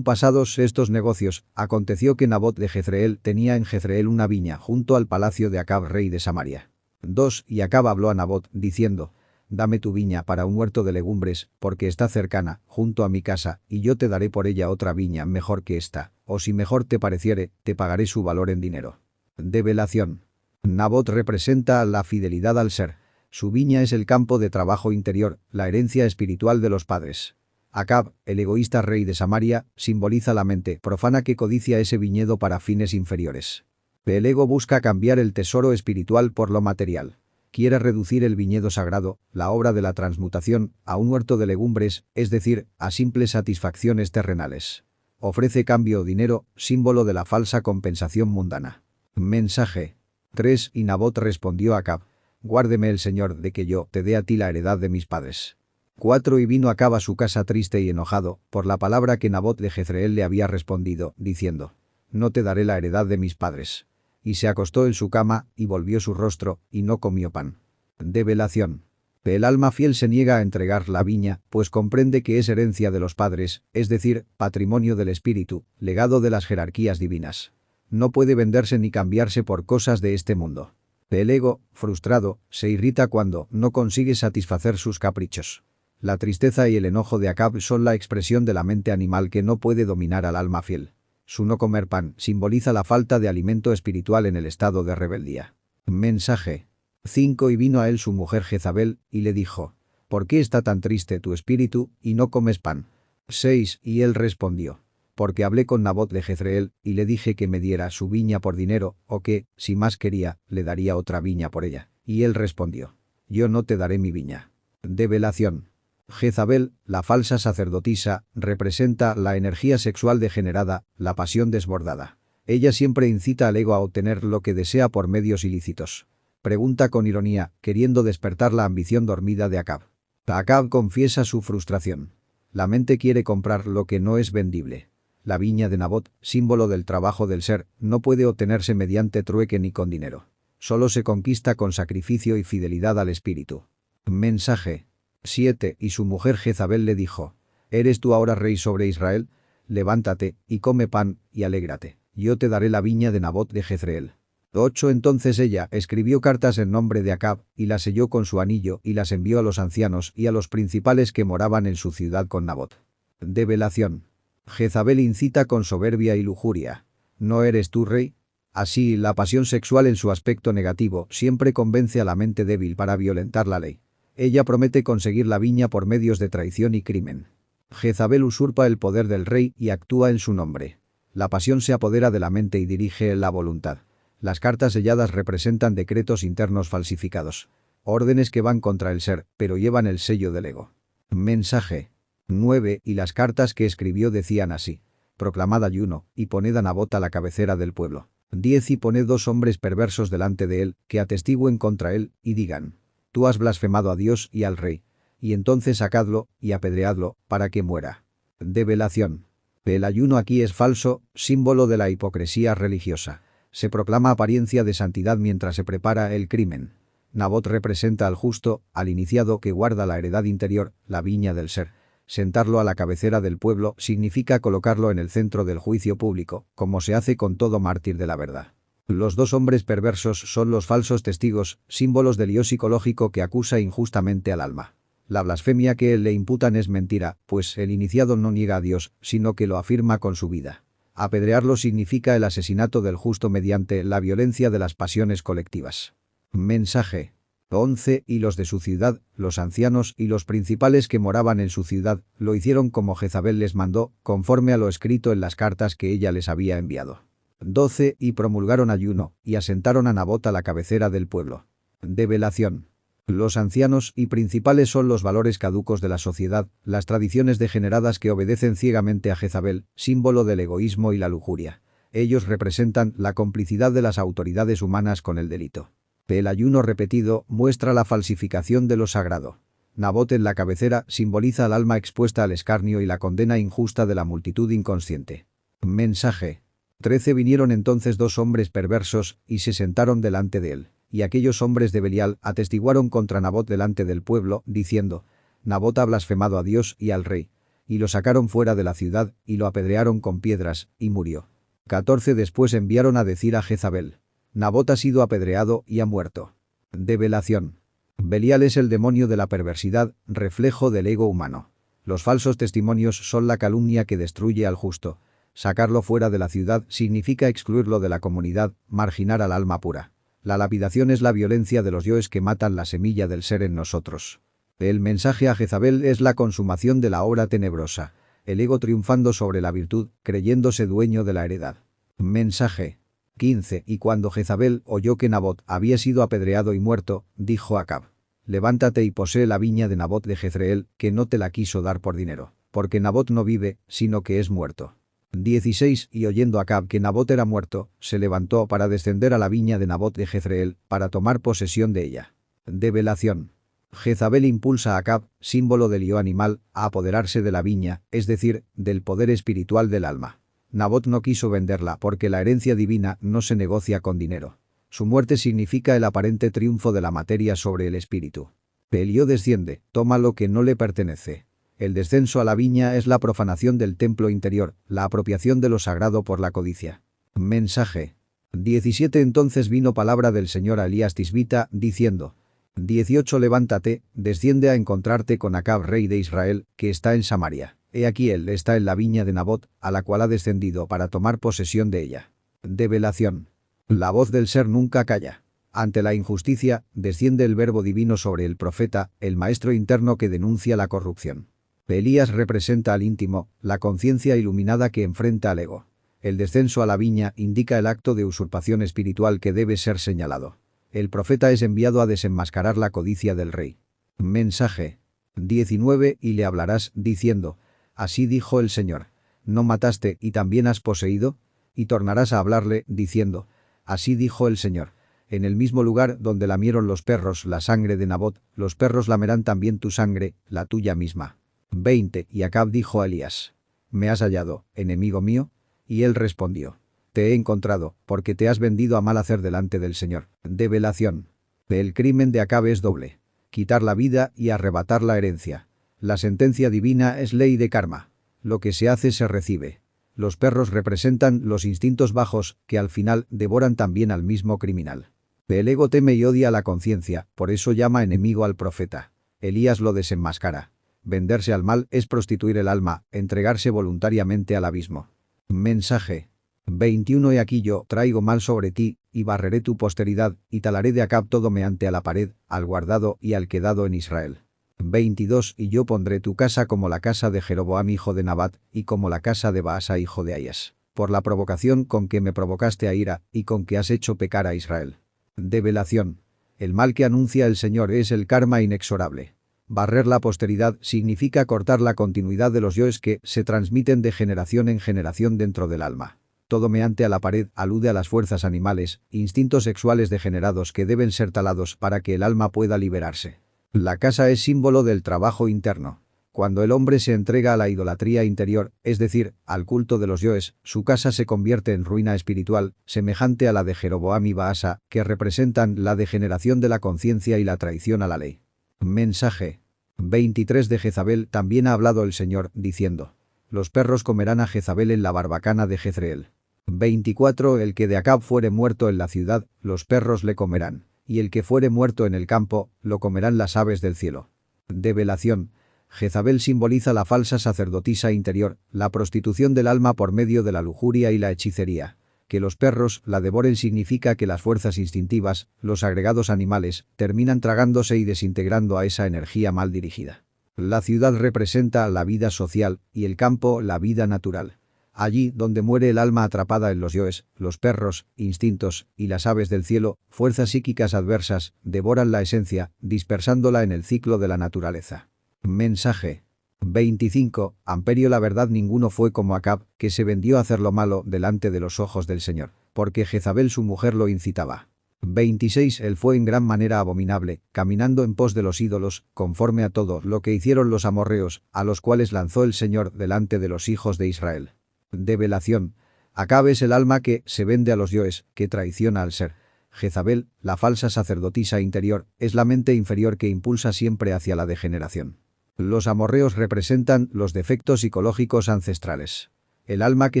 Pasados estos negocios, aconteció que Nabot de Jezreel tenía en Jezreel una viña junto al palacio de Acab, rey de Samaria. 2. Y Acab habló a Nabot, diciendo: dame tu viña para un huerto de legumbres, porque está cercana, junto a mi casa, y yo te daré por ella otra viña mejor que esta, o si mejor te pareciere, te pagaré su valor en dinero. Develación. Nabot representa la fidelidad al ser. Su viña es el campo de trabajo interior, la herencia espiritual de los padres. Acab, el egoísta rey de Samaria, simboliza la mente profana que codicia ese viñedo para fines inferiores. El ego busca cambiar el tesoro espiritual por lo material. Quiere reducir el viñedo sagrado, la obra de la transmutación, a un huerto de legumbres, es decir, a simples satisfacciones terrenales. Ofrece cambio o dinero, símbolo de la falsa compensación mundana. Mensaje. 3. Y Nabot respondió a Acab: guárdeme el Señor de que yo te dé a ti la heredad de mis padres. 4. Y vino Acab a su casa triste y enojado, por la palabra que Nabot de Jezreel le había respondido, diciendo: no te daré la heredad de mis padres. Y se acostó en su cama, y volvió su rostro, y no comió pan. Develación. El alma fiel se niega a entregar la viña, pues comprende que es herencia de los padres, es decir, patrimonio del espíritu, legado de las jerarquías divinas. No puede venderse ni cambiarse por cosas de este mundo. El ego, frustrado, se irrita cuando no consigue satisfacer sus caprichos. La tristeza y el enojo de Acab son la expresión de la mente animal que no puede dominar al alma fiel. Su no comer pan simboliza la falta de alimento espiritual en el estado de rebeldía. Mensaje. 5. Y vino a él su mujer Jezabel, y le dijo: ¿por qué está tan triste tu espíritu, y no comes pan? 6. Y él respondió: porque hablé con Nabot de Jezreel, y le dije que me diera su viña por dinero, o que, si más quería, le daría otra viña por ella. Y él respondió: yo no te daré mi viña. Develación. Jezabel, la falsa sacerdotisa, representa la energía sexual degenerada, la pasión desbordada. Ella siempre incita al ego a obtener lo que desea por medios ilícitos. Pregunta con ironía, queriendo despertar la ambición dormida de Acab. Acab confiesa su frustración. La mente quiere comprar lo que no es vendible. La viña de Nabot, símbolo del trabajo del ser, no puede obtenerse mediante trueque ni con dinero. Solo se conquista con sacrificio y fidelidad al espíritu. Mensaje 7. Y su mujer Jezabel le dijo: ¿Eres tú ahora rey sobre Israel? Levántate, y come pan, y alégrate. Yo te daré la viña de Nabot de Jezreel. 8. Entonces ella escribió cartas en nombre de Acab, y las selló con su anillo, y las envió a los ancianos y a los principales que moraban en su ciudad con Nabot. Develación. Jezabel incita con soberbia y lujuria. ¿No eres tú rey? Así, la pasión sexual en su aspecto negativo siempre convence a la mente débil para violentar la ley. Ella promete conseguir la viña por medios de traición y crimen. Jezabel usurpa el poder del rey y actúa en su nombre. La pasión se apodera de la mente y dirige la voluntad. Las cartas selladas representan decretos internos falsificados. Órdenes que van contra el ser, pero llevan el sello del ego. Mensaje 9. Y las cartas que escribió decían así: proclamad ayuno, y poned a Nabot a la cabecera del pueblo. 10. Y poned 2 hombres perversos delante de él, que atestiguen contra él, y digan: tú has blasfemado a Dios y al rey. Y entonces sacadlo, y apedreadlo, para que muera. Develación. El ayuno aquí es falso, símbolo de la hipocresía religiosa. Se proclama apariencia de santidad mientras se prepara el crimen. Nabot representa al justo, al iniciado que guarda la heredad interior, la viña del ser. Sentarlo a la cabecera del pueblo significa colocarlo en el centro del juicio público, como se hace con todo mártir de la verdad. Los 2 hombres perversos son los falsos testigos, símbolos del yo psicológico que acusa injustamente al alma. La blasfemia que le imputan es mentira, pues el iniciado no niega a Dios, sino que lo afirma con su vida. Apedrearlo significa el asesinato del justo mediante la violencia de las pasiones colectivas. Mensaje 11. Y los de su ciudad, los ancianos y los principales que moraban en su ciudad, lo hicieron como Jezabel les mandó, conforme a lo escrito en las cartas que ella les había enviado. 12. Y promulgaron ayuno, y asentaron a Nabot a la cabecera del pueblo. Develación. Los ancianos y principales son los valores caducos de la sociedad, las tradiciones degeneradas que obedecen ciegamente a Jezabel, símbolo del egoísmo y la lujuria. Ellos representan la complicidad de las autoridades humanas con el delito. El ayuno repetido muestra la falsificación de lo sagrado. Nabot en la cabecera simboliza al alma expuesta al escarnio y la condena injusta de la multitud inconsciente. Mensaje 13. Vinieron entonces 2 hombres perversos, y se sentaron delante de él. Y aquellos hombres de Belial atestiguaron contra Nabot delante del pueblo, diciendo: Nabot ha blasfemado a Dios y al rey. Y lo sacaron fuera de la ciudad, y lo apedrearon con piedras, y murió. 14. Después enviaron a decir a Jezabel: Nabot ha sido apedreado y ha muerto. Develación. Belial es el demonio de la perversidad, reflejo del ego humano. Los falsos testimonios son la calumnia que destruye al justo. Sacarlo fuera de la ciudad significa excluirlo de la comunidad, marginar al alma pura. La lapidación es la violencia de los yoes que matan la semilla del ser en nosotros. El mensaje a Jezabel es la consumación de la obra tenebrosa. El ego triunfando sobre la virtud, creyéndose dueño de la heredad. Mensaje 15. Y cuando Jezabel oyó que Nabot había sido apedreado y muerto, dijo a Acab: levántate y posee la viña de Nabot de Jezreel, que no te la quiso dar por dinero, porque Nabot no vive, sino que es muerto. 16. Y oyendo Acab que Nabot era muerto, se levantó para descender a la viña de Nabot de Jezreel, para tomar posesión de ella. Develación. Jezabel impulsa a Acab, símbolo del yo animal, a apoderarse de la viña, es decir, del poder espiritual del alma. Nabot no quiso venderla porque la herencia divina no se negocia con dinero. Su muerte significa el aparente triunfo de la materia sobre el espíritu. El yo desciende, toma lo que no le pertenece. El descenso a la viña es la profanación del templo interior, la apropiación de lo sagrado por la codicia. Mensaje 17. Entonces vino palabra del Señor a Elías Tisbita, diciendo: 18. Levántate, desciende a encontrarte con Acab rey de Israel, que está en Samaria. He aquí él está en la viña de Nabot, a la cual ha descendido para tomar posesión de ella. Develación. La voz del ser nunca calla. Ante la injusticia, desciende el verbo divino sobre el profeta, el maestro interno que denuncia la corrupción. Elías representa al íntimo, la conciencia iluminada que enfrenta al ego. El descenso a la viña indica el acto de usurpación espiritual que debe ser señalado. El profeta es enviado a desenmascarar la codicia del rey. Mensaje 19. Y le hablarás, diciendo: así dijo el Señor: ¿no mataste y también has poseído? Y tornarás a hablarle, diciendo: así dijo el Señor: en el mismo lugar donde lamieron los perros la sangre de Nabot, los perros lamerán también tu sangre, la tuya misma. 20. Y Acab dijo a Elías: ¿Me has hallado, enemigo mío? Y él respondió: Te he encontrado, porque te has vendido a mal hacer delante del Señor. Develación. El crimen de Acab es doble: quitar la vida y arrebatar la herencia. La sentencia divina es ley de karma. Lo que se hace se recibe. Los perros representan los instintos bajos que al final devoran también al mismo criminal. El ego teme y odia la conciencia, por eso llama enemigo al profeta. Elías lo desenmascara. Venderse al mal es prostituir el alma, entregarse voluntariamente al abismo. Mensaje. 21. He aquí yo traigo mal sobre ti, y barreré tu posteridad, y talaré de Acab todo meante a la pared, al guardado y al quedado en Israel. 22. Y yo pondré tu casa como la casa de Jeroboam hijo de Nabat, y como la casa de Baasa hijo de Ahías, por la provocación con que me provocaste a ira, y con que has hecho pecar a Israel. Develación. El mal que anuncia el Señor es el karma inexorable. Barrer la posteridad significa cortar la continuidad de los yoes que se transmiten de generación en generación dentro del alma. Todo meante a la pared alude a las fuerzas animales, instintos sexuales degenerados que deben ser talados para que el alma pueda liberarse. La casa es símbolo del trabajo interno. Cuando el hombre se entrega a la idolatría interior, es decir, al culto de los yoes, su casa se convierte en ruina espiritual, semejante a la de Jeroboam y Baasa, que representan la degeneración de la conciencia y la traición a la ley. Mensaje. 23. De Jezabel también ha hablado el Señor, diciendo: Los perros comerán a Jezabel en la barbacana de Jezreel. 24. El que de Acab fuere muerto en la ciudad, los perros le comerán, y el que fuere muerto en el campo, lo comerán las aves del cielo. Develación. Jezabel simboliza la falsa sacerdotisa interior, la prostitución del alma por medio de la lujuria y la hechicería. Que los perros la devoren significa que las fuerzas instintivas, los agregados animales, terminan tragándose y desintegrando a esa energía mal dirigida. La ciudad representa la vida social y el campo la vida natural. Allí donde muere el alma atrapada en los yoes, los perros, instintos y las aves del cielo, fuerzas psíquicas adversas, devoran la esencia, dispersándola en el ciclo de la naturaleza. Mensaje. 25. Amperio. La verdad, ninguno fue como Acab, que se vendió a hacer lo malo delante de los ojos del Señor, porque Jezabel su mujer lo incitaba. 26. Él fue en gran manera abominable, caminando en pos de los ídolos, conforme a todo lo que hicieron los amorreos, a los cuales lanzó el Señor delante de los hijos de Israel. Develación. Acab es el alma que se vende a los yoes, que traiciona al ser. Jezabel, la falsa sacerdotisa interior, es la mente inferior que impulsa siempre hacia la degeneración. Los amorreos representan los defectos psicológicos ancestrales. El alma que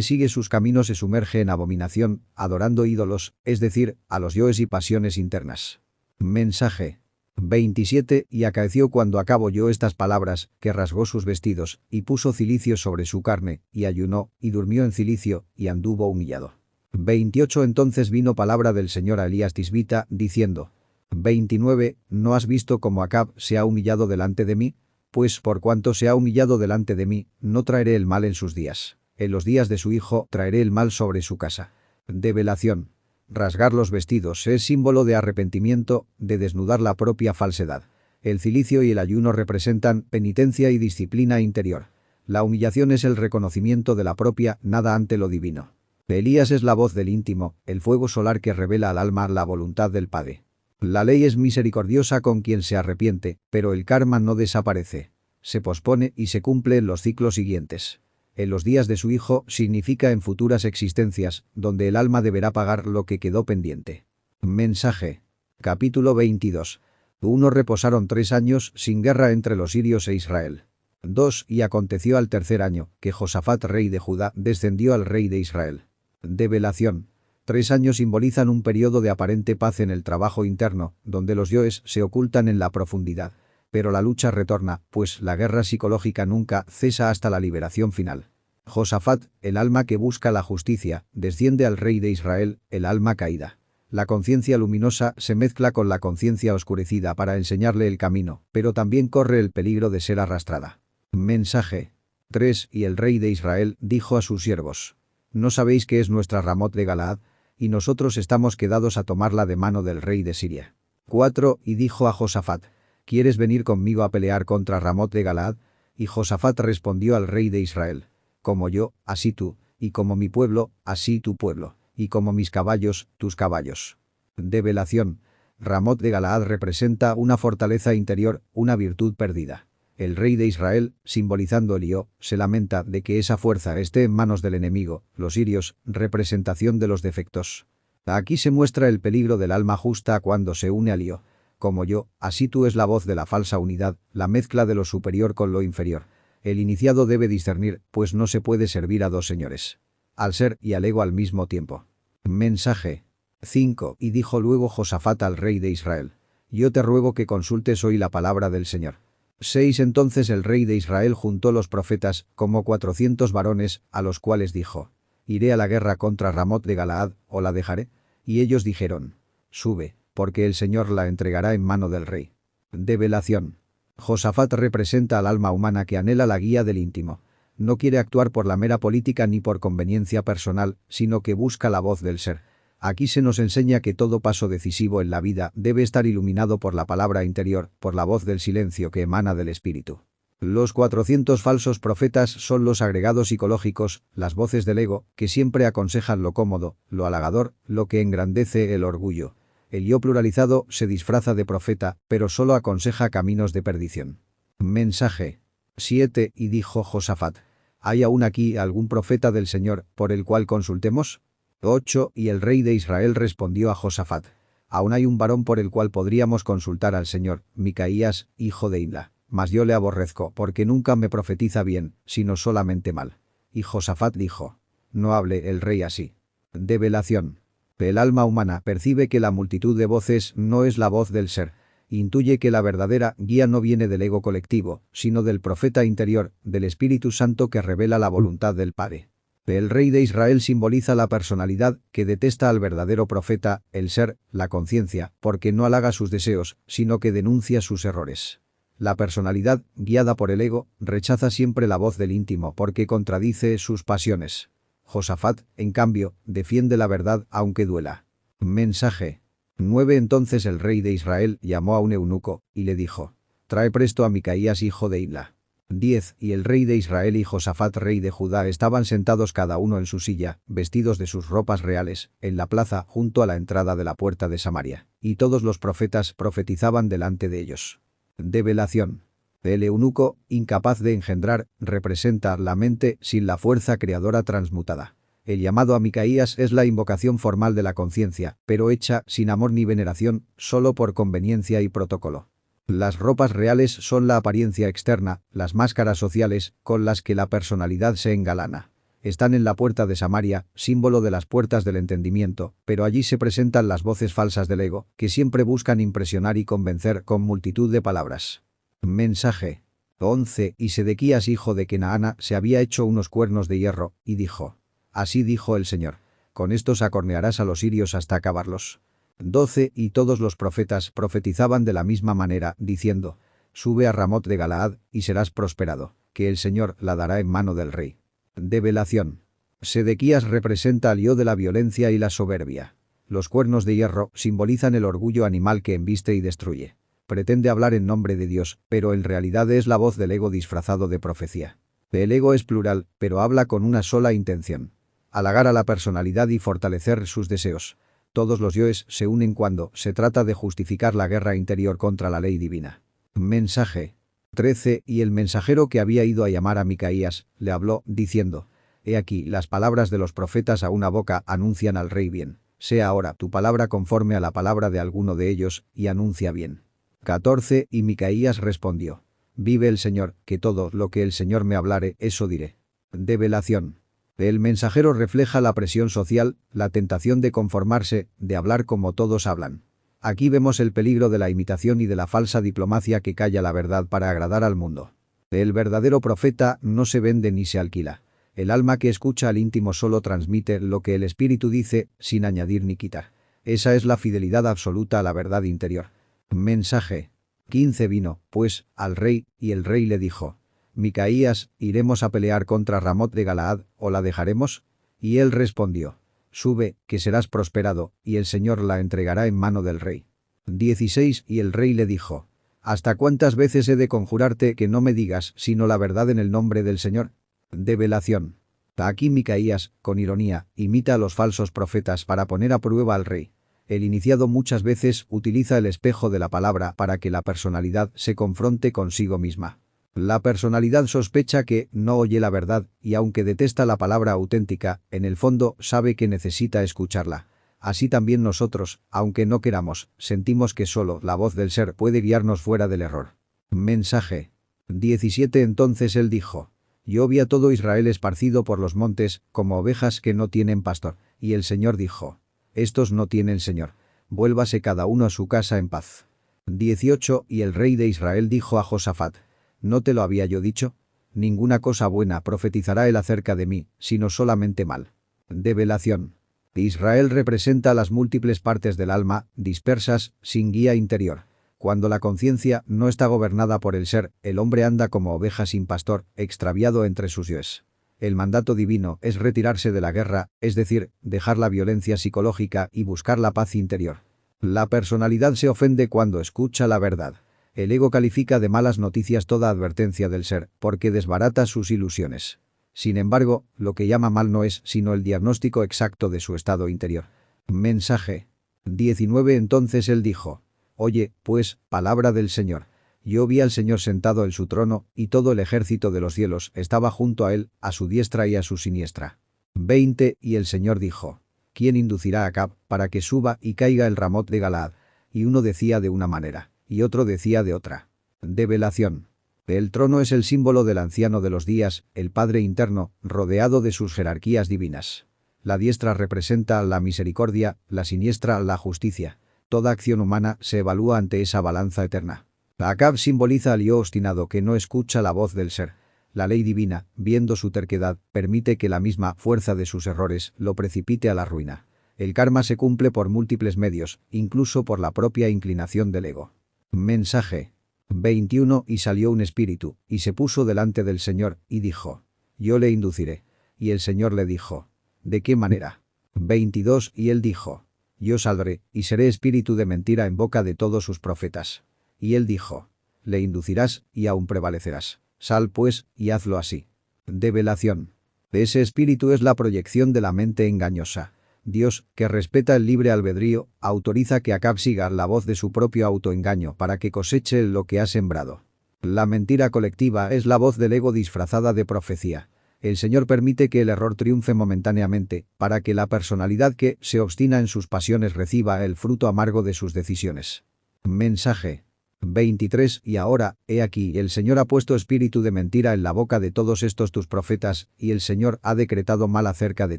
sigue sus caminos se sumerge en abominación, adorando ídolos, es decir, a los yoes y pasiones internas. Mensaje. 27. Y acaeció cuando Acab oyó estas palabras, que rasgó sus vestidos, y puso cilicio sobre su carne, y ayunó, y durmió en cilicio, y anduvo humillado. 28. Entonces vino palabra del Señor a Elías Tisbita, diciendo: 29. ¿No has visto cómo Acab se ha humillado delante de mí? Pues por cuanto se ha humillado delante de mí, no traeré el mal en sus días. En los días de su hijo traeré el mal sobre su casa. Develación. Rasgar los vestidos es símbolo de arrepentimiento, de desnudar la propia falsedad. El cilicio y el ayuno representan penitencia y disciplina interior. La humillación es el reconocimiento de la propia nada ante lo divino. Elías es la voz del íntimo, el fuego solar que revela al alma la voluntad del Padre. La ley es misericordiosa con quien se arrepiente, pero el karma no desaparece. Se pospone y se cumple en los ciclos siguientes. En los días de su hijo significa en futuras existencias, donde el alma deberá pagar lo que quedó pendiente. Mensaje. Capítulo 22. 1. Reposaron 3 años sin guerra entre los sirios e Israel. 2. Y aconteció al tercer año, que Josafat rey de Judá descendió al rey de Israel. Develación. 3 años simbolizan un periodo de aparente paz en el trabajo interno, donde los yoes se ocultan en la profundidad. Pero la lucha retorna, pues la guerra psicológica nunca cesa hasta la liberación final. Josafat, el alma que busca la justicia, desciende al rey de Israel, el alma caída. La conciencia luminosa se mezcla con la conciencia oscurecida para enseñarle el camino, pero también corre el peligro de ser arrastrada. Mensaje. 3. Y el rey de Israel dijo a sus siervos: ¿No sabéis que es nuestra Ramot de Galaad? Y nosotros estamos quedados a tomarla de mano del rey de Siria. 4. Y dijo a Josafat: ¿Quieres venir conmigo a pelear contra Ramot de Galaad? Y Josafat respondió al rey de Israel: Como yo, así tú, y como mi pueblo, así tu pueblo, y como mis caballos, tus caballos. Develación. Ramot de Galaad representa una fortaleza interior, una virtud perdida. El rey de Israel, simbolizando Elió, se lamenta de que esa fuerza esté en manos del enemigo, los sirios, representación de los defectos. Aquí se muestra el peligro del alma justa cuando se une a Elió. Como yo, así tú es la voz de la falsa unidad, la mezcla de lo superior con lo inferior. El iniciado debe discernir, pues no se puede servir a dos señores. Al ser y al ego al mismo tiempo. Mensaje 5. Y dijo luego Josafat al rey de Israel: yo te ruego que consultes hoy la palabra del Señor. 6. Entonces el rey de Israel juntó los profetas, como 400 varones, a los cuales dijo: ¿iré a la guerra contra Ramot de Galaad, o la dejaré? Y ellos dijeron: sube, porque el Señor la entregará en mano del rey. Develación. Josafat representa al alma humana que anhela la guía del íntimo. No quiere actuar por la mera política ni por conveniencia personal, sino que busca la voz del ser. Aquí se nos enseña que todo paso decisivo en la vida debe estar iluminado por la palabra interior, por la voz del silencio que emana del espíritu. Los 400 falsos profetas son los agregados psicológicos, las voces del ego, que siempre aconsejan lo cómodo, lo halagador, lo que engrandece el orgullo. El yo pluralizado se disfraza de profeta, pero solo aconseja caminos de perdición. Mensaje 7. Y dijo Josafat: ¿hay aún aquí algún profeta del Señor, por el cual consultemos? 8. Y el rey de Israel respondió a Josafat: aún hay un varón por el cual podríamos consultar al Señor, Micaías, hijo de Imla. Mas yo le aborrezco, porque nunca me profetiza bien, sino solamente mal. Y Josafat dijo: no hable el rey así. Develación. El alma humana percibe que la multitud de voces no es la voz del ser. Intuye que la verdadera guía no viene del ego colectivo, sino del profeta interior, del Espíritu Santo que revela la voluntad del Padre. El rey de Israel simboliza la personalidad que detesta al verdadero profeta, el ser, la conciencia, porque no halaga sus deseos, sino que denuncia sus errores. La personalidad, guiada por el ego, rechaza siempre la voz del íntimo porque contradice sus pasiones. Josafat, en cambio, defiende la verdad aunque duela. Mensaje 9. Entonces el rey de Israel llamó a un eunuco, y le dijo: trae presto a Micaías hijo de Imla. 10. Y el rey de Israel y Josafat rey de Judá estaban sentados cada uno en su silla, vestidos de sus ropas reales, en la plaza junto a la entrada de la puerta de Samaria, y todos los profetas profetizaban delante de ellos. Develación. El eunuco, incapaz de engendrar, representa la mente sin la fuerza creadora transmutada. El llamado a Micaías es la invocación formal de la conciencia, pero hecha sin amor ni veneración, solo por conveniencia y protocolo. Las ropas reales son la apariencia externa, las máscaras sociales, con las que la personalidad se engalana. Están en la puerta de Samaria, símbolo de las puertas del entendimiento, pero allí se presentan las voces falsas del ego, que siempre buscan impresionar y convencer con multitud de palabras. Mensaje 11. Y Sedequías hijo de Kenaana se había hecho unos cuernos de hierro, y dijo: así dijo el Señor: con estos acornearás a los sirios hasta acabarlos. 12. Y todos los profetas profetizaban de la misma manera, diciendo: sube a Ramot de Galaad, y serás prosperado, que el Señor la dará en mano del rey. Develación. Sedequías representa al yo de la violencia y la soberbia. Los cuernos de hierro simbolizan el orgullo animal que embiste y destruye. Pretende hablar en nombre de Dios, pero en realidad es la voz del ego disfrazado de profecía. El ego es plural, pero habla con una sola intención: halagar a la personalidad y fortalecer sus deseos. Todos los yoes se unen cuando se trata de justificar la guerra interior contra la ley divina. Mensaje 13. Y el mensajero que había ido a llamar a Micaías, le habló, diciendo: he aquí, las palabras de los profetas a una boca anuncian al rey bien. Sea ahora tu palabra conforme a la palabra de alguno de ellos, y anuncia bien. 14. Y Micaías respondió: vive el Señor, que todo lo que el Señor me hablare, eso diré. Develación. El mensajero refleja la presión social, la tentación de conformarse, de hablar como todos hablan. Aquí vemos el peligro de la imitación y de la falsa diplomacia que calla la verdad para agradar al mundo. El verdadero profeta no se vende ni se alquila. El alma que escucha al íntimo solo transmite lo que el espíritu dice, sin añadir ni quitar. Esa es la fidelidad absoluta a la verdad interior. Mensaje 15. Vino, pues, al rey, y el rey le dijo: Micaías, ¿iremos a pelear contra Ramot de Galaad, o la dejaremos? Y él respondió: sube, que serás prosperado, y el Señor la entregará en mano del rey. 16. Y el rey le dijo: ¿hasta cuántas veces he de conjurarte que no me digas sino la verdad en el nombre del Señor? Develación. Aquí Micaías, con ironía, imita a los falsos profetas para poner a prueba al rey. El iniciado muchas veces utiliza el espejo de la palabra para que la personalidad se confronte consigo misma. La personalidad sospecha que no oye la verdad y aunque detesta la palabra auténtica, en el fondo sabe que necesita escucharla. Así también nosotros, aunque no queramos, sentimos que solo la voz del ser puede guiarnos fuera del error. Mensaje 17. Entonces él dijo: yo vi a todo Israel esparcido por los montes, como ovejas que no tienen pastor. Y el Señor dijo: estos no tienen Señor. Vuélvase cada uno a su casa en paz. 18. Y el rey de Israel dijo a Josafat: ¿no te lo había yo dicho? Ninguna cosa buena profetizará él acerca de mí, sino solamente mal. Develación. Israel representa las múltiples partes del alma, dispersas, sin guía interior. Cuando la conciencia no está gobernada por el ser, el hombre anda como oveja sin pastor, extraviado entre sus yoes. El mandato divino es retirarse de la guerra, es decir, dejar la violencia psicológica y buscar la paz interior. La personalidad se ofende cuando escucha la verdad. El ego califica de malas noticias toda advertencia del ser, porque desbarata sus ilusiones. Sin embargo, lo que llama mal no es sino el diagnóstico exacto de su estado interior. Mensaje 19. Entonces él dijo: oye, pues, palabra del Señor. Yo vi al Señor sentado en su trono, y todo el ejército de los cielos estaba junto a él, a su diestra y a su siniestra. 20. Y el Señor dijo: ¿quién inducirá a Acab para que suba y caiga el Ramot de Galaad? Y uno decía de una manera, y otro decía de otra. Develación. El trono es el símbolo del anciano de los días, el Padre interno, rodeado de sus jerarquías divinas. La diestra representa la misericordia, la siniestra la justicia. Toda acción humana se evalúa ante esa balanza eterna. Acab simboliza al yo obstinado que no escucha la voz del ser. La ley divina, viendo su terquedad, permite que la misma fuerza de sus errores lo precipite a la ruina. El karma se cumple por múltiples medios, incluso por la propia inclinación del ego. Mensaje 21. Y salió un espíritu, y se puso delante del Señor, y dijo: yo le induciré. Y el Señor le dijo: ¿de qué manera? 22. Y él dijo: yo saldré, y seré espíritu de mentira en boca de todos sus profetas. Y él dijo: le inducirás, y aún prevalecerás. Sal pues, y hazlo así. Develación. Ese espíritu es la proyección de la mente engañosa. Dios, que respeta el libre albedrío, autoriza que Acab siga la voz de su propio autoengaño para que coseche lo que ha sembrado. La mentira colectiva es la voz del ego disfrazada de profecía. El Señor permite que el error triunfe momentáneamente, para que la personalidad que se obstina en sus pasiones reciba el fruto amargo de sus decisiones. Mensaje 23. Y ahora, he aquí, el Señor ha puesto espíritu de mentira en la boca de todos estos tus profetas, y el Señor ha decretado mal acerca de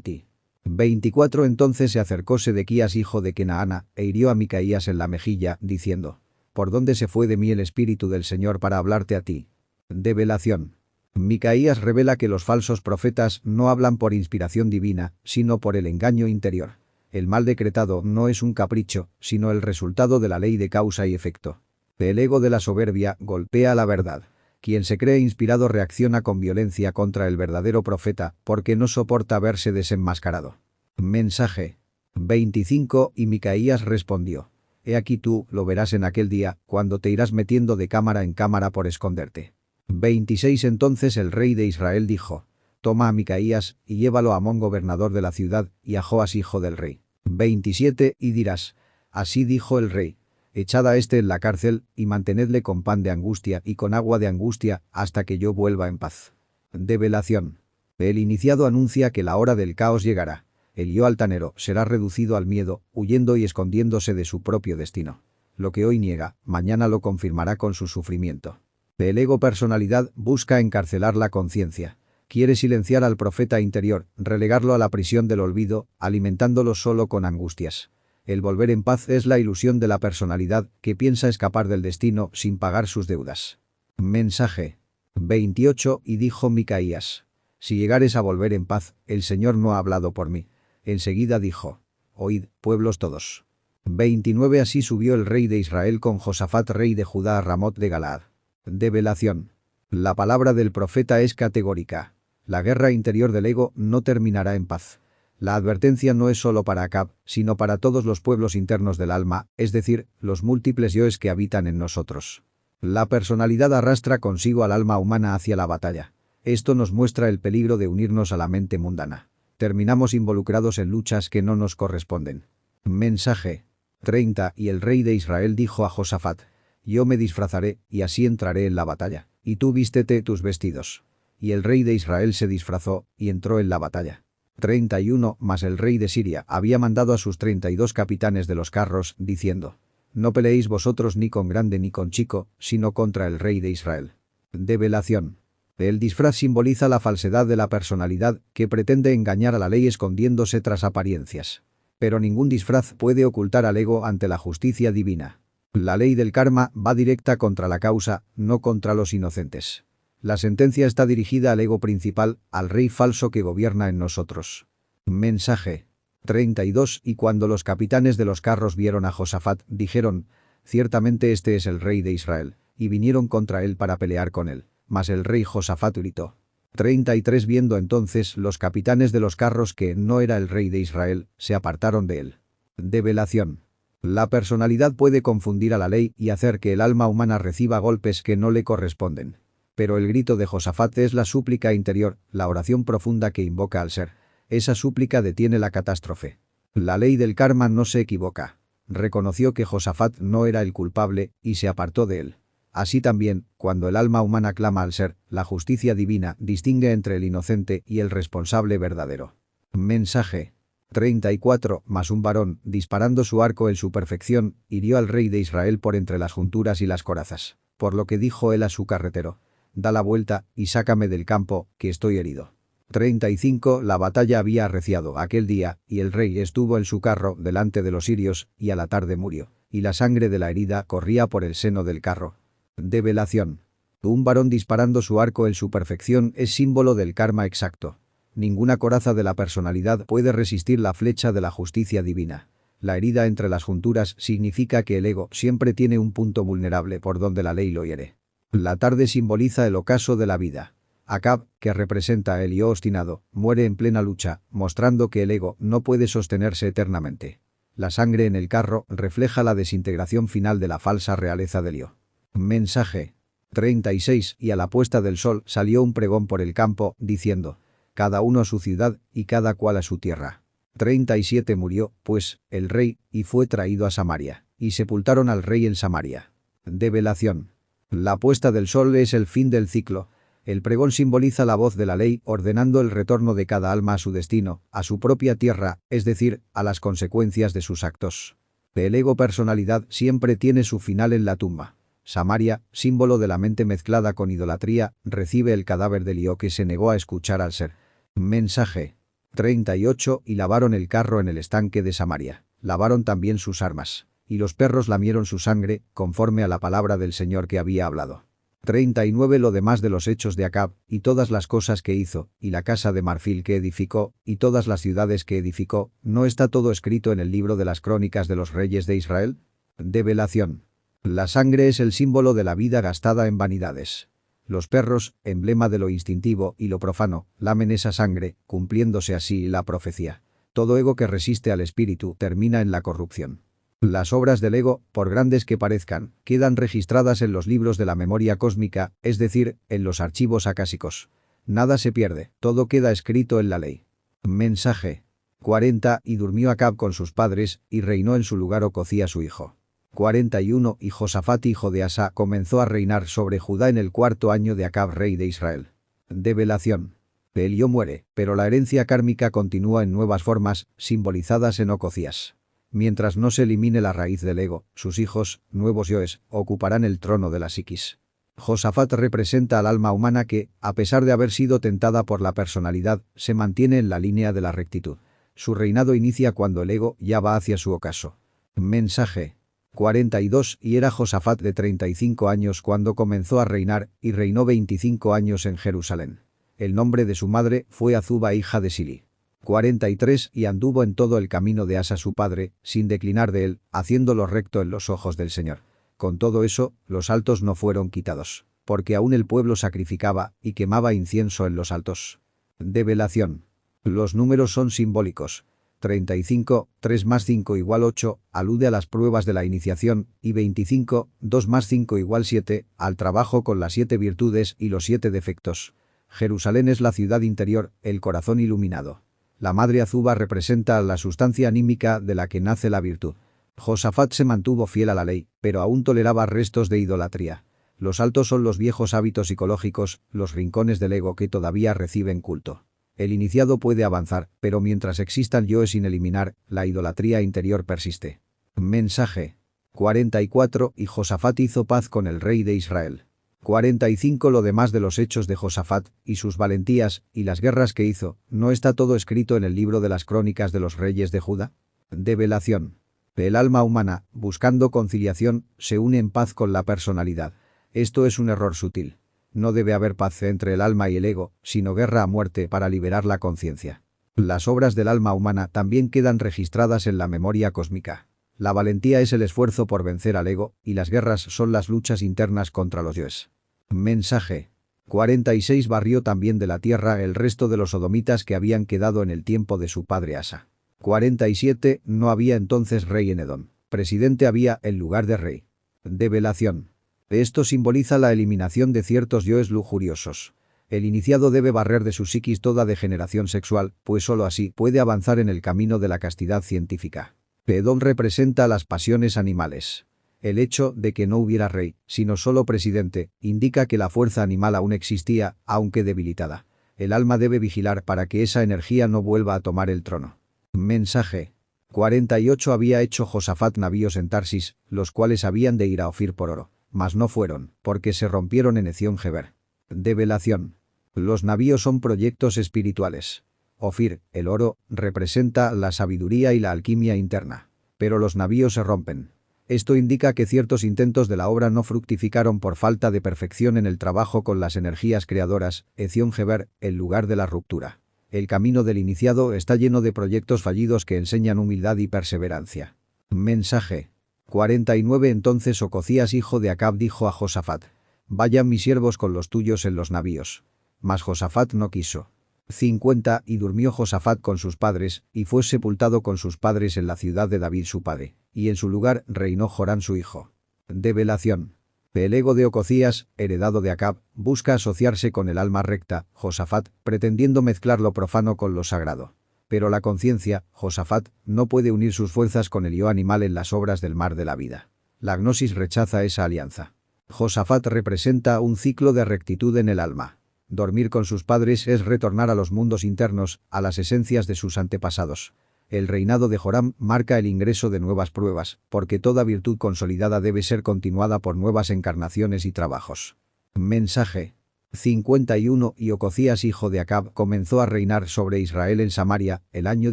ti. 24. Entonces se acercó Sedequías hijo de Kenaana, e hirió a Micaías en la mejilla, diciendo: ¿por dónde se fue de mí el espíritu del Señor para hablarte a ti? Develación. Micaías revela que los falsos profetas no hablan por inspiración divina, sino por el engaño interior. El mal decretado no es un capricho, sino el resultado de la ley de causa y efecto. El ego de la soberbia golpea la verdad. Quien se cree inspirado reacciona con violencia contra el verdadero profeta porque no soporta verse desenmascarado. Mensaje 25. Y Micaías respondió: he aquí tú lo verás en aquel día, cuando te irás metiendo de cámara en cámara por esconderte. 26. Entonces el rey de Israel dijo: toma a Micaías y llévalo a Amón gobernador de la ciudad y a Joas hijo del rey. 27. Y dirás: así dijo el rey: echad a este en la cárcel y mantenedle con pan de angustia y con agua de angustia hasta que yo vuelva en paz. Develación. El iniciado anuncia que la hora del caos llegará. El yo altanero será reducido al miedo, huyendo y escondiéndose de su propio destino. Lo que hoy niega, mañana lo confirmará con su sufrimiento. El ego personalidad busca encarcelar la conciencia. Quiere silenciar al profeta interior, relegarlo a la prisión del olvido, alimentándolo solo con angustias. El volver en paz es la ilusión de la personalidad que piensa escapar del destino sin pagar sus deudas. Mensaje 28. Y dijo Micaías: si llegares a volver en paz, el Señor no ha hablado por mí. Enseguida dijo: oíd, pueblos todos. 29. Así subió el rey de Israel con Josafat rey de Judá a Ramot de Galaad. Develación. La palabra del profeta es categórica. La guerra interior del ego no terminará en paz. La advertencia no es solo para Acab, sino para todos los pueblos internos del alma, es decir, los múltiples yoes que habitan en nosotros. La personalidad arrastra consigo al alma humana hacia la batalla. Esto nos muestra el peligro de unirnos a la mente mundana. Terminamos involucrados en luchas que no nos corresponden. Mensaje 30. Y el rey de Israel dijo a Josafat: yo me disfrazaré, y así entraré en la batalla. y tú vístete tus vestidos. Y el rey de Israel se disfrazó, y entró en la batalla. 31. Mas el rey de Siria había mandado a sus 32 capitanes de los carros, diciendo: no peleéis vosotros ni con grande ni con chico, sino contra el rey de Israel. Develación. El disfraz simboliza la falsedad de la personalidad que pretende engañar a la ley escondiéndose tras apariencias. Pero ningún disfraz puede ocultar al ego ante la justicia divina. La ley del karma va directa contra la causa, no contra los inocentes. La sentencia está dirigida al ego principal, al rey falso que gobierna en nosotros. Mensaje. 32. Y cuando los capitanes de los carros vieron a Josafat, dijeron: ciertamente este es el rey de Israel, y vinieron contra él para pelear con él. Mas el rey Josafat gritó. 33. Viendo entonces los capitanes de los carros que no era el rey de Israel, se apartaron de él. Develación. La personalidad puede confundir a la ley y hacer que el alma humana reciba golpes que no le corresponden. Pero el grito de Josafat es la súplica interior, la oración profunda que invoca al ser. Esa súplica detiene la catástrofe. La ley del karma no se equivoca. Reconoció que Josafat no era el culpable y se apartó de él. Así también, cuando el alma humana clama al ser, la justicia divina distingue entre el inocente y el responsable verdadero. Mensaje. 34. Mas un varón, disparando su arco en su perfección, hirió al rey de Israel por entre las junturas y las corazas. Por lo que dijo él a su carretero: da la vuelta y sácame del campo, que estoy herido. 35. La batalla había arreciado aquel día, y el rey estuvo en su carro delante de los sirios, y a la tarde murió, y la sangre de la herida corría por el seno del carro. Develación. Un varón disparando su arco en su perfección es símbolo del karma exacto. Ninguna coraza de la personalidad puede resistir la flecha de la justicia divina. La herida entre las junturas significa que el ego siempre tiene un punto vulnerable por donde la ley lo hiere. La tarde simboliza el ocaso de la vida. Acab, que representa a Elío obstinado, muere en plena lucha, mostrando que el ego no puede sostenerse eternamente. La sangre en el carro refleja la desintegración final de la falsa realeza de Elío. Mensaje. 36. Y a la puesta del sol salió un pregón por el campo, diciendo: cada uno a su ciudad y cada cual a su tierra. 37. Murió, pues, el rey, y fue traído a Samaria, y sepultaron al rey en Samaria. Develación. La puesta del sol es el fin del ciclo. El pregón simboliza la voz de la ley ordenando el retorno de cada alma a su destino, a su propia tierra, es decir, a las consecuencias de sus actos. El ego personalidad siempre tiene su final en la tumba. Samaria, símbolo de la mente mezclada con idolatría, recibe el cadáver de Elío que se negó a escuchar al ser. Mensaje. 38. Y lavaron el carro en el estanque de Samaria. Lavaron también sus armas. Y los perros lamieron su sangre, conforme a la palabra del Señor que había hablado. 39. Lo demás de los hechos de Acab, y todas las cosas que hizo, y la casa de marfil que edificó, y todas las ciudades que edificó, ¿no está todo escrito en el libro de las crónicas de los reyes de Israel? Develación. La sangre es el símbolo de la vida gastada en vanidades. Los perros, emblema de lo instintivo y lo profano, lamen esa sangre, cumpliéndose así la profecía. Todo ego que resiste al espíritu termina en la corrupción. Las obras del ego, por grandes que parezcan, quedan registradas en los libros de la memoria cósmica, es decir, en los archivos acásicos. Nada se pierde, todo queda escrito en la ley. Mensaje. 40. Y durmió Acab con sus padres, y reinó en su lugar Ococía su hijo. 41. Y Josafat hijo de Asa comenzó a reinar sobre Judá en el 4.º año de Acab rey de Israel. Develación. Elío muere, pero la herencia kármica continúa en nuevas formas, simbolizadas en Ococías. Mientras no se elimine la raíz del ego, sus hijos, nuevos yoes, ocuparán el trono de la psiquis. Josafat representa al alma humana que, a pesar de haber sido tentada por la personalidad, se mantiene en la línea de la rectitud. Su reinado inicia cuando el ego ya va hacia su ocaso. Mensaje. 42. Y era Josafat de 35 años cuando comenzó a reinar, y reinó 25 años en Jerusalén. El nombre de su madre fue Azuba hija de Sili. 43. Y anduvo en todo el camino de Asa su padre, sin declinar de él, haciéndolo recto en los ojos del Señor. Con todo eso, los altos no fueron quitados, porque aún el pueblo sacrificaba y quemaba incienso en los altos. Develación. Los números son simbólicos. 35, 3 más 5 igual 8, alude a las pruebas de la iniciación, y 25, 2 más 5 igual 7, al trabajo con las 7 virtudes y los 7 defectos. Jerusalén es la ciudad interior, el corazón iluminado. La madre Azuba representa la sustancia anímica de la que nace la virtud. Josafat se mantuvo fiel a la ley, pero aún toleraba restos de idolatría. Los altos son los viejos hábitos psicológicos, los rincones del ego que todavía reciben culto. El iniciado puede avanzar, pero mientras existan yoes sin eliminar, la idolatría interior persiste. Mensaje 44 y Josafat hizo paz con el rey de Israel. 45 Lo demás de los hechos de Josafat, y sus valentías, y las guerras que hizo, ¿no está todo escrito en el libro de las crónicas de los reyes de Judá? Develación. El alma humana, buscando conciliación, se une en paz con la personalidad. Esto es un error sutil. No debe haber paz entre el alma y el ego, sino guerra a muerte para liberar la conciencia. Las obras del alma humana también quedan registradas en la memoria cósmica. La valentía es el esfuerzo por vencer al ego, y las guerras son las luchas internas contra los yoes. Mensaje 46 Barrió también de la tierra el resto de los sodomitas que habían quedado en el tiempo de su padre Asa. 47 No había entonces rey en Edom. Presidente había en lugar de rey. Develación. Esto simboliza la eliminación de ciertos yoes lujuriosos. El iniciado debe barrer de su psiquis toda degeneración sexual, pues sólo así puede avanzar en el camino de la castidad científica. Edom representa las pasiones animales. El hecho de que no hubiera rey, sino solo presidente, indica que la fuerza animal aún existía, aunque debilitada. El alma debe vigilar para que esa energía no vuelva a tomar el trono. Mensaje 48 Había hecho Josafat navíos en Tarsis, los cuales habían de ir a Ofir por oro, mas no fueron, porque se rompieron en Ezión Geber. Develación. Los navíos son proyectos espirituales. Ofir, el oro, representa la sabiduría y la alquimia interna. Pero los navíos se rompen. Esto indica que ciertos intentos de la obra no fructificaron por falta de perfección en el trabajo con las energías creadoras, Ezión Geber, el lugar de la ruptura. El camino del iniciado está lleno de proyectos fallidos que enseñan humildad y perseverancia. Mensaje 49 Entonces Ococías hijo de Acab dijo a Josafat: vayan mis siervos con los tuyos en los navíos. Mas Josafat no quiso. 50 Y durmió Josafat con sus padres, y fue sepultado con sus padres en la ciudad de David su padre, y en su lugar reinó Jorán su hijo. Develación. El ego de Ococías, heredado de Acab, busca asociarse con el alma recta, Josafat, pretendiendo mezclar lo profano con lo sagrado. Pero la conciencia, Josafat, no puede unir sus fuerzas con el yo animal en las obras del mar de la vida. La gnosis rechaza esa alianza. Josafat representa un ciclo de rectitud en el alma. Dormir con sus padres es retornar a los mundos internos, a las esencias de sus antepasados. El reinado de Joram marca el ingreso de nuevas pruebas, porque toda virtud consolidada debe ser continuada por nuevas encarnaciones y trabajos. Mensaje 51 Y Ococías hijo de Acab comenzó a reinar sobre Israel en Samaria, el año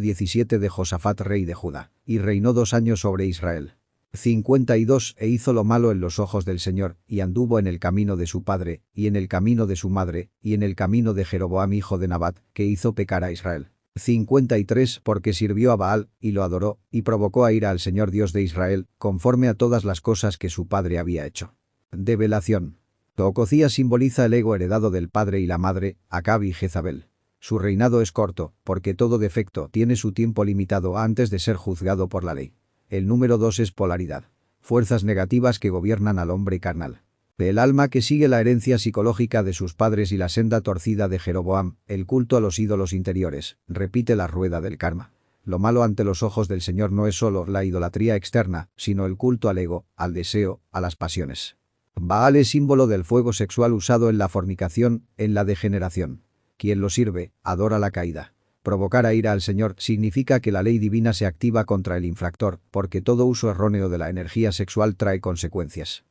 17 de Josafat rey de Judá, y reinó 2 años sobre Israel. 52 E hizo lo malo en los ojos del Señor, y anduvo en el camino de su padre, y en el camino de su madre, y en el camino de Jeroboam hijo de Nabat, que hizo pecar a Israel. 53 Porque sirvió a Baal, y lo adoró, y provocó a ira al Señor Dios de Israel, conforme a todas las cosas que su padre había hecho. Develación. Ococías simboliza el ego heredado del padre y la madre, Acab y Jezabel. Su reinado es corto, porque todo defecto tiene su tiempo limitado antes de ser juzgado por la ley. El número 2 es polaridad. Fuerzas negativas que gobiernan al hombre carnal. El alma que sigue la herencia psicológica de sus padres y la senda torcida de Jeroboam, el culto a los ídolos interiores, repite la rueda del karma. Lo malo ante los ojos del Señor no es solo la idolatría externa, sino el culto al ego, al deseo, a las pasiones. Baal es símbolo del fuego sexual usado en la fornicación, en la degeneración. Quien lo sirve, adora la caída. Provocar a ira al Señor significa que la ley divina se activa contra el infractor, porque todo uso erróneo de la energía sexual trae consecuencias.